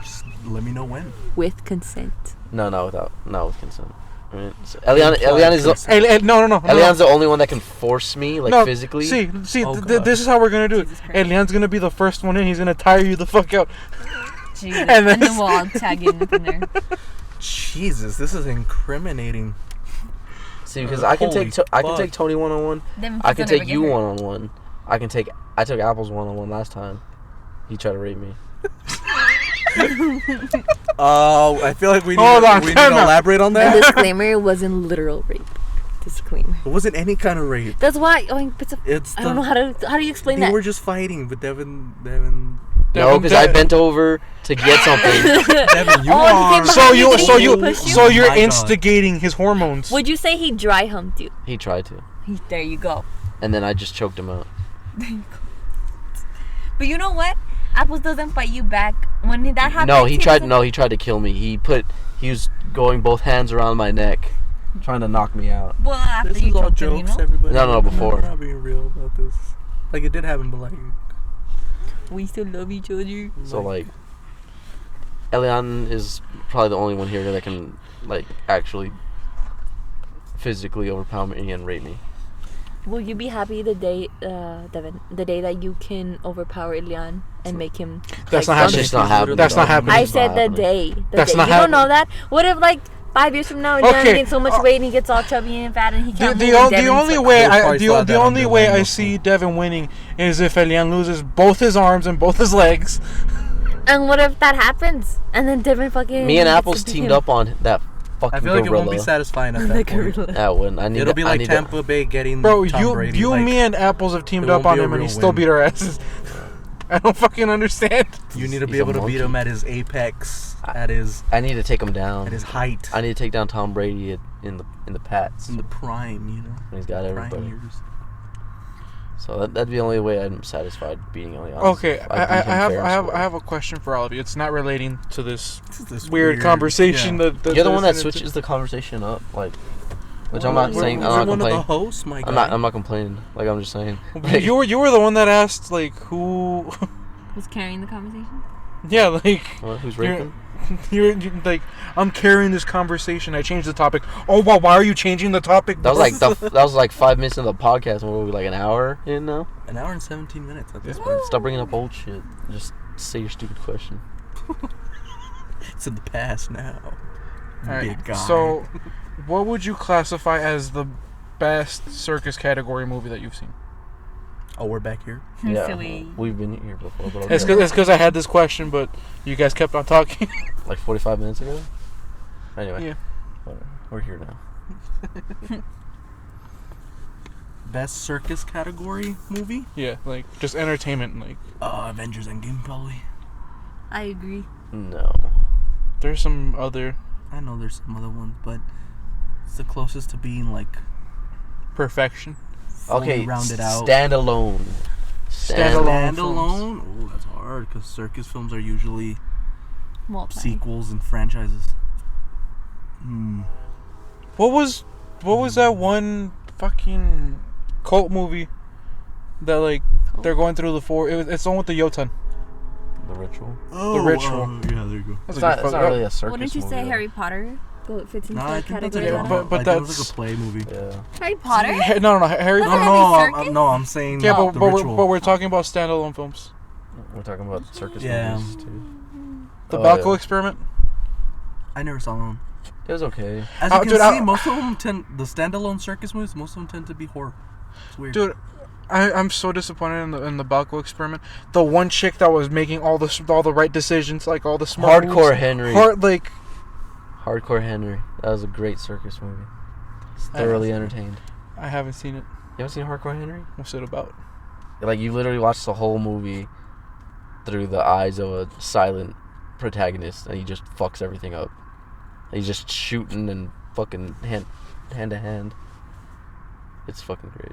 Just let me know when. With consent. No, with consent. Right. So Elian is No. Elian's the only one that can force me, like, physically. See, Oh, this is how we're gonna do it. Jesus Christ. Elian's gonna be the first one in. He's gonna tire you the fuck out. Jesus. And And then- then we'll all tag in from there. Jesus, this is incriminating. See, because I can Holy take fuck. Tony 1-on-1. Then I can she'll take never you get hurt. 1-on-1. I took Apple's 1-on-1 last time. He tried to rape me. Oh, I feel like we need, Hold on, we need time to out. elaborate on The that. disclaimer, it wasn't literal rape. Disclaimer. It wasn't any kind of rape. That's why. It's It's I don't know how do you explain they that? were just fighting, but Devin, No, because I bent over to get something. Devin, you Oh, he are. came So behind you, so Did he you, push you? so you're Oh my God. instigating his hormones. Would you say he dry humped you? He tried to. There you go. And then I just choked him out. But you know what? Apples doesn't fight you back when that happens. No, he tried to kill me. He was going both hands around my neck, trying to knock me out. Well, after This you is all choked him, you jokes, know. everybody. No, before. We're not being real about this. Like, it did happen, but like... We still love each other. So, like, Elian is probably the only one here that can, like, actually physically overpower me and rape me. Will you be happy the day, Devin, the day that you can overpower Ilian and make him? That's like, not That's happening. just not happening. That's not though. happening. I It's not said the happening. day. That's day. not You don't know happening. that? What if like 5 years from now, Ilian Okay, gains so much weight and he gets all chubby and fat and he can't The move? and only Devin's like, way They'll I probably slide the that only under way the I line see before. Devin winning is if Elian loses both his arms and both his legs. And what if that happens? And then Devin fucking. Me and gets Apples to beat teamed him. up on that fucking I feel like gorilla. it won't be satisfying at The that point. gorilla. That wouldn't. It'll be I like need Tampa Bay getting Bro, Tom Brady. you, like, me, and Apples have teamed it up won't on be a him, and he real still win. beat our asses. I don't fucking understand. You need to be He's a able to beat monkey. him at his apex, at his I need to take him down. height, I need to take down Tom Brady in the Pats. in the prime, you know. He's got Prime everybody. years. So that'd be the only way I'm satisfied beating Elian. Okay, If I beat him fair and have square. I have a question for all of you. It's not relating to this This weird conversation yeah. that You're the one that that's in it. switches the conversation up, like, which Well, I'm not we're- saying. we're I'm not one of the complaining. hosts, my guy. I'm not complaining. Like, I'm just saying. Like, You were the one that asked like who. Who's carrying the conversation? Yeah, like who's you're- raping? you're like I'm carrying this conversation. I changed the topic. Oh wow, why are you changing the topic? That was like 5 minutes into the podcast. And we're like an hour in now. An hour and 17 minutes at this Yeah. point. Stop bringing up old shit. Just say your stupid question. It's in the past now. Alright, Big guy. So, what would you classify as the best circus category movie that you've seen? Oh, we're back here. Yeah, Silly. we've been here before, but It's okay. because I had this question, but you guys kept on talking. Like 45 minutes ago. Anyway, Yeah. whatever. We're here now. Best circus category movie? Yeah, like just entertainment. Like Avengers Endgame, probably. I agree. No. there's some other I know there's some other ones, but it's the closest to being like perfection. fully Okay, rounded out. standalone. Standalone. Standalone? Oh, that's hard because circus films are usually Multi. sequels and franchises. What was that one fucking cult movie that like they're going through the four? It's the one with the Jotun. The Ritual. Oh, Ritual. yeah, there you go. That's It's a not, good it's fuck- not really a circus Wouldn't you say movie, Harry Potter? Go fits into No, I that think that's a category. Yeah, drama. but I think it was that's- like a play movie. Yeah. Harry Potter? No, Harry. Wasn't No, that a no, circus? no, I'm saying Yeah, the but Ritual. we're talking about standalone films. We're talking about circus Yeah. movies too. The Oh, Balco yeah. Experiment. I never saw one. It was okay. As you Oh, can dude, see, most of them the standalone circus movies, most of them tend to be horror. It's weird. Dude, I'm so disappointed in the Balco Experiment. The one chick that was making all the right decisions, like all the smart Hardcore moves. Henry. Hardcore Henry. That was a great circus movie. It's thoroughly entertained. I haven't seen it. You haven't seen Hardcore Henry? What's it about? Like, you literally watch the whole movie through the eyes of a silent protagonist, and he just fucks everything up. He's just shooting and fucking hand to hand. It's fucking great.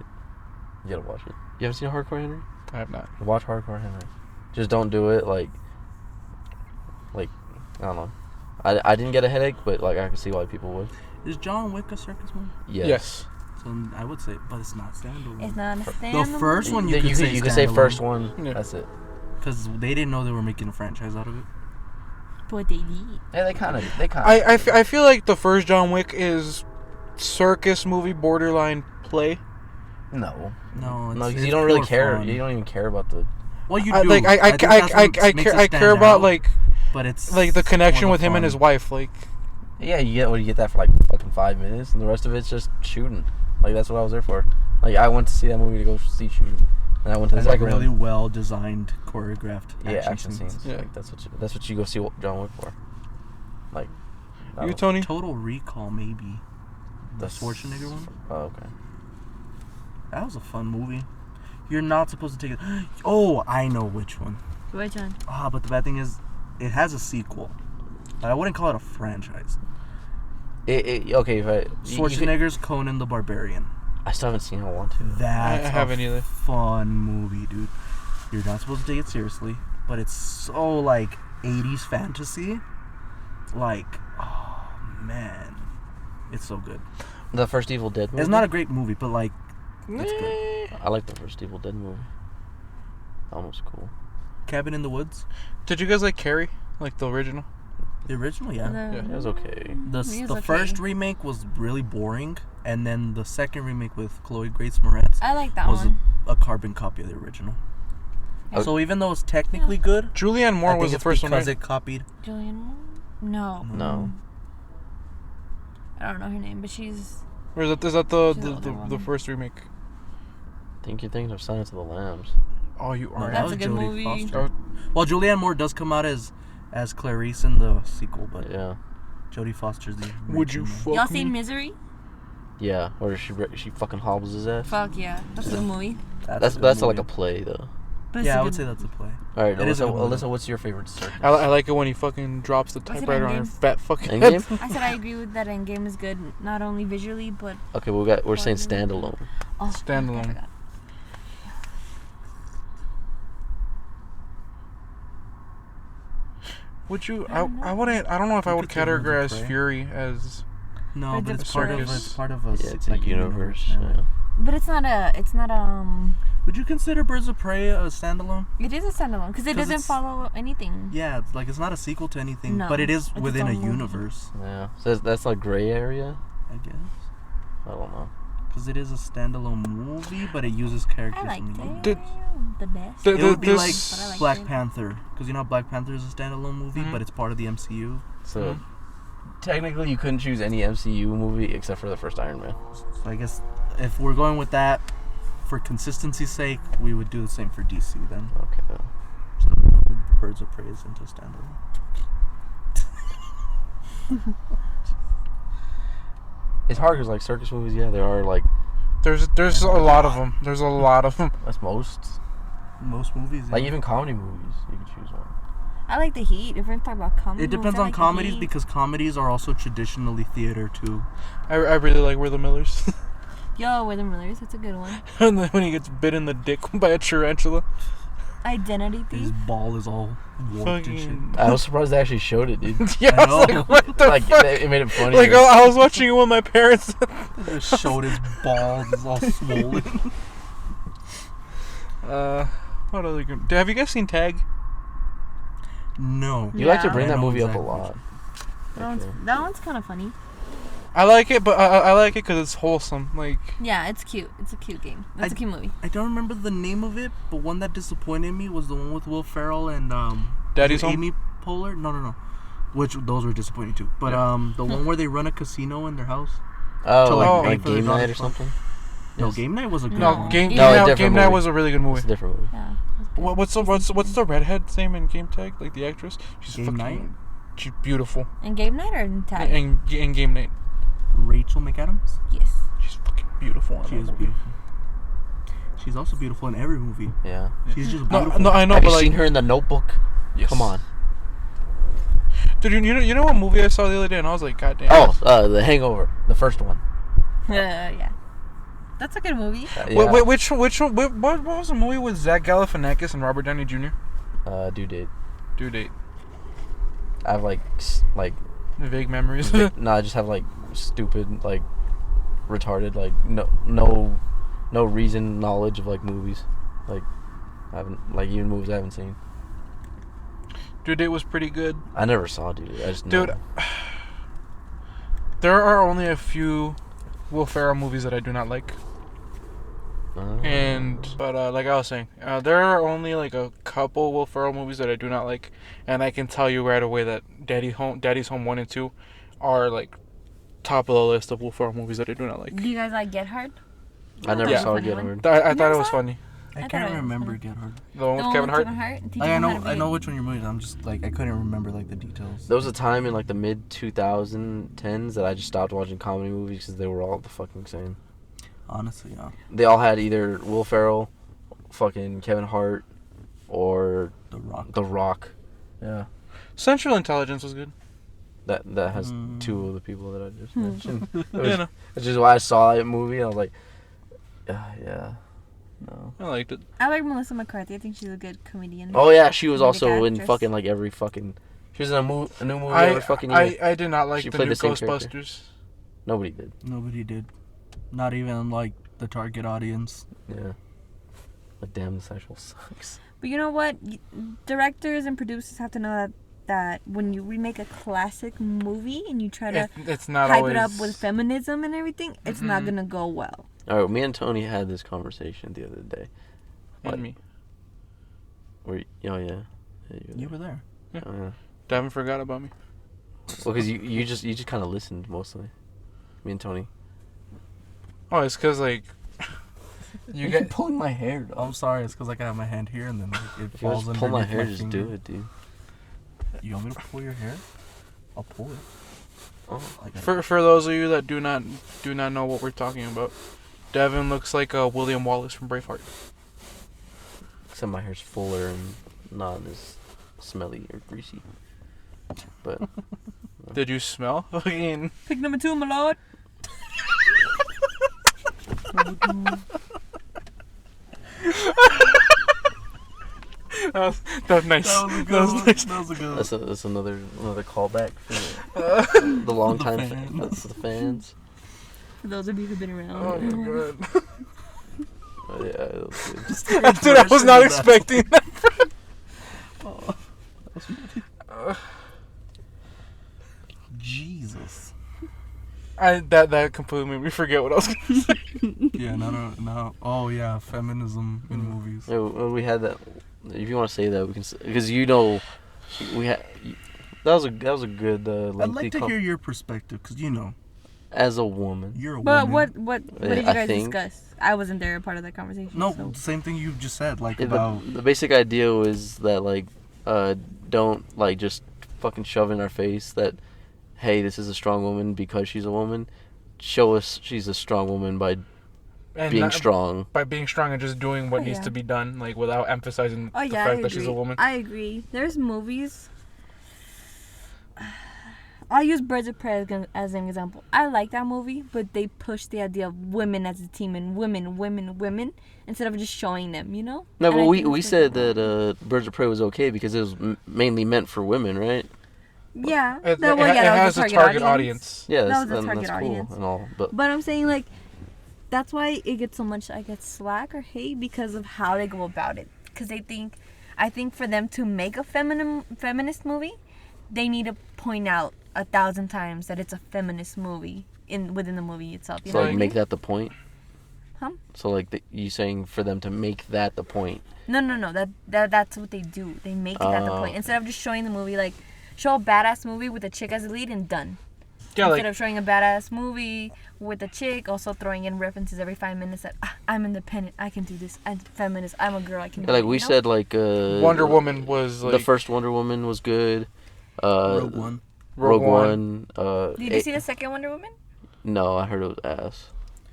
You gotta watch it. You haven't seen Hardcore Henry? I have not. Watch Hardcore Henry. Just don't do it like I don't know. I didn't get a headache, but like I can see why people would. Is John Wick a circus movie? Yes. So I would say, but it's not standalone. It's not a standalone. The first one you You could say can say standalone. first one. Yeah. That's it. Because they didn't know they were making a franchise out of it. But they did. Yeah, they kind of. I feel like the first John Wick is circus movie borderline play. No, No, because it's you don't really pure care. fun. You don't even care about the. Well, you I, do. like I think that's what makes it care stand about out, but it's like the connection more with him and fun. his wife. Like Yeah, you get that for like fucking 5 minutes, and the rest of it's just shooting. Like that's what I was there for. Like I went to see that movie to go see shooting, and I went to the It's like second really one. well designed, choreographed Action scenes. Yeah. Like that's what you go see John Wick for. Like. I you, don't- Tony. Total Recall, maybe. The That's- Schwarzenegger one. Oh, okay. That was a fun movie. You're not supposed to take it. Oh, I know which one. Which one? Ah, but the bad thing is, it has a sequel. But I wouldn't call it a franchise. Okay, if I Schwarzenegger's Conan the Barbarian. I still haven't seen it. I want to. That's I haven't either. fun movie, dude. You're not supposed to take it seriously, but it's so like 80s fantasy. Like, oh man, it's so good. The first Evil Dead movie. It's not a great movie, but like, it's good. I like the first Evil Dead movie. That one was cool. Cabin in the Woods, Did you guys like Carrie? Like the original? the original, yeah. Yeah. It was okay. The It was the okay. first remake was really boring, and then the second remake with Chloe Grace Moretz I like that was one. a carbon copy of the original. Oh. So even though it's technically good, Julianne I Moore think was the it's first one, because right? it copied. Julian Moore? No. No. I don't know her name, but she's. Or is that She's the older the one. first remake? I think you're thinking of Silence of the Lambs. Oh, you No, are. that That's was a good Jodie movie. Foster. Well, Julianne Moore does come out as Clarice in the sequel, but Yeah. Jodie Foster's the Would you original. fuck Y'all me? seen Misery? Yeah. Or she fucking hobbles his ass. Fuck yeah. That's a good movie. That's a good like movie. a play though. But it's Yeah, a I would good say movie. that's a play. All right, It is a good movie. Alyssa, what's your favorite circus? I like it when he fucking drops the it typewriter on her Endgame? fat fucking Endgame? head. I said I agree with that Endgame is good, not only visually, but. Okay, we're saying standalone. Oh, Standalone. I forgot. Would you? I don't know. I wouldn't. I don't know if I You would could say Birds of categorize Prey. Fury as. No, Birds but of it's part of Prey. it's part of a Yeah, it's a like universe. yeah. Yeah. But it's not a. Would you consider Birds of Prey a standalone? It is a standalone because it 'Cause doesn't it's- follow anything. Yeah, it's like it's not a sequel to anything, No, but it is it's its within a own movie. universe, Yeah. So that's like gray area. I guess. I don't know. Because it is a standalone movie, but it uses I characters liked from the it. universe. Did- The best. The- It would be this- like But I liked Black it. Panther, because you know Black Panther is a standalone movie, Mhm. but it's part of the MCU. So Mhm. technically, you couldn't choose any MCU movie except for the first Iron Man. So I guess if we're going with that, for consistency's sake, we would do the same for DC then. Okay. So no, Birds of Prey is into standalone. It's hard because like circus movies, yeah, there are like There's a lot of them. There's a lot of them. that's most. Most movies. Like yeah. even comedy movies, you could choose one. I like The Heat. If we're talking about comedy, It depends movies, I on like The comedies Heat. because comedies are also traditionally theater too. I really like We're the Millers. Yo, We're the Millers. That's a good one. And then when he gets bit in the dick by a tarantula. Identity His Thief. ball is all warped and shit. Fucking. I was surprised they actually showed it, dude. Yeah, I I was know. like, what the Like fuck? it made it funny. Like I was watching it with my parents. It just showed his balls is all swollen. What other good? Have you guys seen Tag? No. you like to Yeah. bring I that know movie up a exactly lot. That one's kind of funny. I like it, but I like it because it's wholesome. Like Yeah, it's cute. It's a cute game. It's a cute movie. I don't remember the name of it, but one that disappointed me was the one with Will Ferrell and Daddy's was it Home? Amy Poehler. No. Which those were disappointing too. But the one where they run a casino in their house. Oh, To, like, like, like pay for game the night or dog's fun. something. No, Yes. Game Night was a good no, one. Game No, a Night. different Game Night movie. was a really good movie. It's a different movie. Yeah. it's good. What's the redhead's name in Game Tag? Like the actress? She's Game fucking. Night? She's beautiful. In Game Night or in Tag? In Game Night, Rachel McAdams. Yes. she's fucking beautiful. in She that is movie. beautiful. She's also beautiful in every movie. Yeah. She's just No, beautiful. no, I know, Have but you like, seen her in The Notebook? Yes. Come on. dude, you know what movie I saw the other day, and I was like, God damn. Oh, The Hangover, the first one. Yeah. That's a good movie. Yeah. Wait, which one? What was the movie with Zach Galifianakis and Robert Downey Jr.? Due date. Due Date. I have like Vague memories. no, I just have like stupid, like retarded, like no reason knowledge of like movies, like I haven't like even movies I haven't seen. Due Date was pretty good. I never saw Due Date. I just Dude, know. there are only a few Will Ferrell movies that I do not like. But like I was saying, there are only like a couple Will Ferrell movies that I do not like, and I can tell you right away that Daddy's Home 1 and 2 are like top of the list of Will Ferrell movies that I do not like. Do you guys like Get Hard? I never Yeah. saw Funny Get one. Hard. I thought it was funny. I thought can't it was remember funny. Get Hard. The one with Kevin Hart. Teach Like, him how to I know read. which one you're moving. I'm just like I couldn't remember like the details. There was a time in like the mid 2010s that I just stopped watching comedy movies because they were all the fucking same. Honestly, yeah. They all had either Will Ferrell, fucking Kevin Hart, or The Rock. The Rock. Yeah. Central Intelligence was good. That has two of the people that I just mentioned. Yeah, It's just why I saw that movie and I was like, yeah, no. I liked it. I like Melissa McCarthy. I think she's a good comedian. Oh yeah, she was Comedic also in actress. fucking like every fucking. She was in a new movie every fucking year. I did not like She the played new the same character. Ghostbusters. Nobody did. Nobody did. Not even like the target audience. Yeah. Like damn, this actual sucks. But you know what? Directors and producers have to know that when you remake a classic movie and you try to It's not hype always... it up with feminism and everything, it's not gonna go well. All right, me and Tony had this conversation the other day. And me. Where? Oh yeah. You were there. Oh, yeah. Devin forgot about me. Well, because you just kind of listened mostly. Me and Tony. Oh, it's because like you get pulling my hair. I'm sorry. It's because like I have my hand here and then like, it If you falls just pull my underneath hair, just finger. do it, dude. You want me to pull your hair? I'll pull it. Oh. for those of you that do not know what we're talking about, Devin looks like William Wallace from Braveheart. Except my hair's fuller and not as smelly or greasy. But Did you smell? Fucking Pick number 2, my lord. that was nice. That was nice. That was a good. that's another callback for the long time fans. That's the fans. For those of you who've been around. Oh my god. Oh, yeah, that was good. Dude, I was not expecting that. Jesus. That completely made me forget what I was gonna say. Yeah, no. Oh yeah, feminism in movies. Yeah, we had that. If you want to say that, we can. Because we had. That was a good. I'd like lengthy to hear your perspective, because as a woman. you're a But woman. what did you I guys think- discuss? I wasn't there a part of that conversation. No, so. same thing you just said, like Yeah, about the basic idea was that like, don't like just fucking shove in our face that, hey, this is a strong woman because she's a woman. Show us she's a strong woman by And being not- strong. By being strong and just doing what Oh, needs yeah. to be done, like without emphasizing Oh the yeah, fact I that she's a agree. woman. I agree. There's movies. I'll use Birds of Prey as an example. I like that movie, but they push the idea of women as a team and women instead of just showing them, you know? No, And but I we think we it's said like- that Birds of Prey was okay because it was mainly meant for women, right? Yeah. It, No, it, well, yeah, it that has was a the target audience. Yeah, That that's, was the then target that's cool audience. and all, but But I'm saying, like, that's why it gets so much, I guess, slack or hate because of how they go about it. Because I think for them to make a feminist movie, they need to point out 1,000 times that it's a feminist movie within the movie itself. You so know like what I make mean? that the point. Huh? So like you saying for them to make that the point. No. That's what they do. They make that the point. Oh. Instead of just showing the movie, like, show a badass movie with a chick as a lead and done. Yeah, Instead like of showing a badass movie with a chick, also throwing in references every 5 minutes that I'm independent, I can do this, I'm feminist, I'm a girl, I can do Like it. we you know? said, like Wonder Woman was like the first Wonder Woman was good. Rogue One. Rogue One. Did you see the second Wonder Woman? No, I heard it was ass.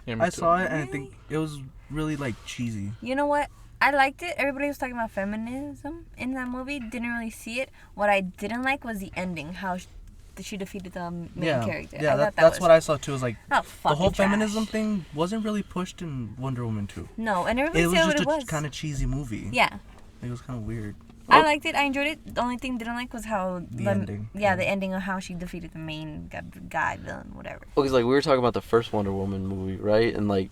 Yeah, me I too. saw it and I think it was really like cheesy. You know what? I liked it. Everybody was talking about feminism in that movie. Didn't really see it. What I didn't like was the ending. How she defeated the main character. Yeah, I thought that's was, what I saw too. Is like oh, the whole fucking trash. feminism thing wasn't really pushed in Wonder Woman 2. No, and everybody It was said what just it a was. kind of cheesy movie. Yeah. It was kind of weird. I liked it. I enjoyed it. The only thing I didn't like was how The ending. Yeah, the ending of how she defeated the main guy, villain, whatever. Because like we were talking about the first Wonder Woman movie, right? And like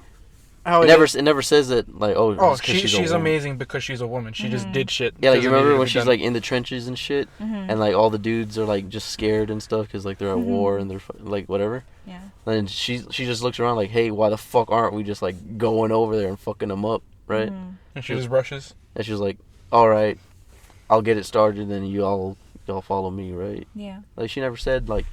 how it never says that like Oh, it's 'cause she's a she's woman. amazing because she's a woman. She just did shit. Yeah, like you because it remember needed when to be she's done. like in the trenches and shit, and like all the dudes are like just scared and stuff because like they're at war and they're like whatever. Yeah. And she just looks around like, hey, why the fuck aren't we just like going over there and fucking them up, right? And she just rushes. And she was like, all right, I'll get it started, then y'all follow me, right? Yeah. Like she never said like,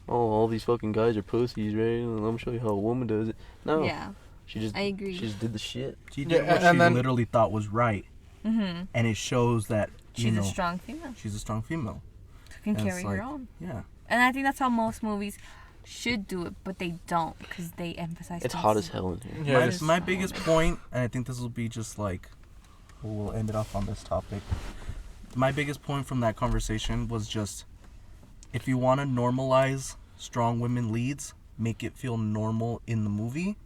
oh, all these fucking guys are pussies, right? Let me show you how a woman does it. No. Yeah. She just I agree. She just did the shit. She did what she literally thought was right, and it shows that she's a strong female. She's a strong female. Who can carry her own. Yeah. And I think that's how most movies should do it, but they don't because they emphasize. It's hot as hell in here. Yeah, My biggest point, and I think this will be just like, we'll end it off on this topic. My biggest point from that conversation was just, if you want to normalize strong women leads, make it feel normal in the movie,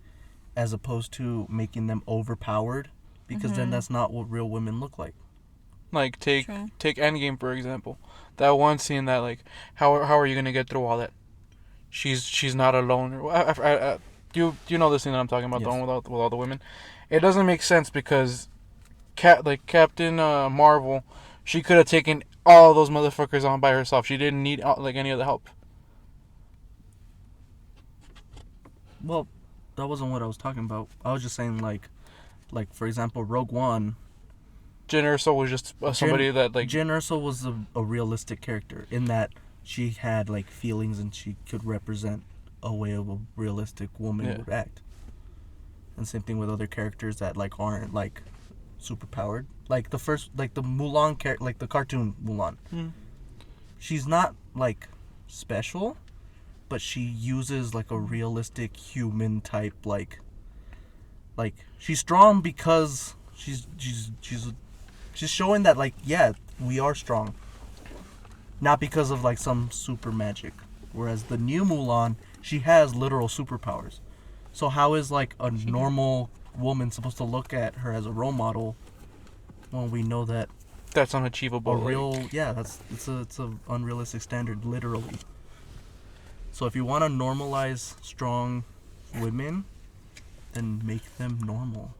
as opposed to making them overpowered, because then that's not what real women look like. Like take Endgame for example. That one scene that like how are you gonna get through all that? She's not alone. You know the scene that I'm talking about, yes. the one with all the women. It doesn't make sense because Captain Marvel, she could have taken all those motherfuckers on by herself. She didn't need like any other help. Well, that wasn't what I was talking about. I was just saying like for example, Rogue One. Jyn Erso was just somebody that like. Jyn Erso was a realistic character in that she had like feelings and she could represent a way of a realistic woman would act. And same thing with other characters that like aren't like super powered. Like the Mulan character, like the cartoon Mulan. She's not like special, but she uses like a realistic human type like she's strong because she's showing that like we are strong. Not because of like some super magic. Whereas the new Mulan, she has literal superpowers. So how is like a normal woman supposed to look at her as a role model when we know that that's unachievable? it's a unrealistic standard, literally. So if you want to normalize strong women, then make them normal.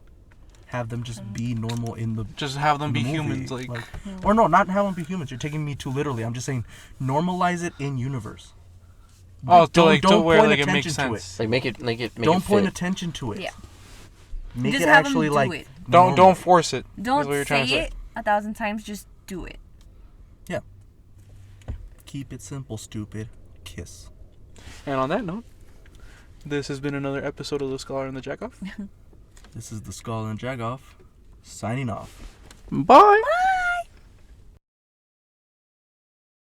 Have them just be normal in the just have them be movie. humans like or no, not have them be humans. You're taking me too literally. I'm just saying normalize it in universe. Oh, don't to where point like it attention makes to sense. Like make it don't point fit. attention to it. Yeah. Make Just it have 'em actually do like it. Don't force it. Don't is what you're trying say to it 1,000 times. Just do it. Yeah. Keep it simple, stupid. Kiss. And on that note, this has been another episode of The Scholar and the Jagoff. This is the Skull and Jagoff signing off. Bye.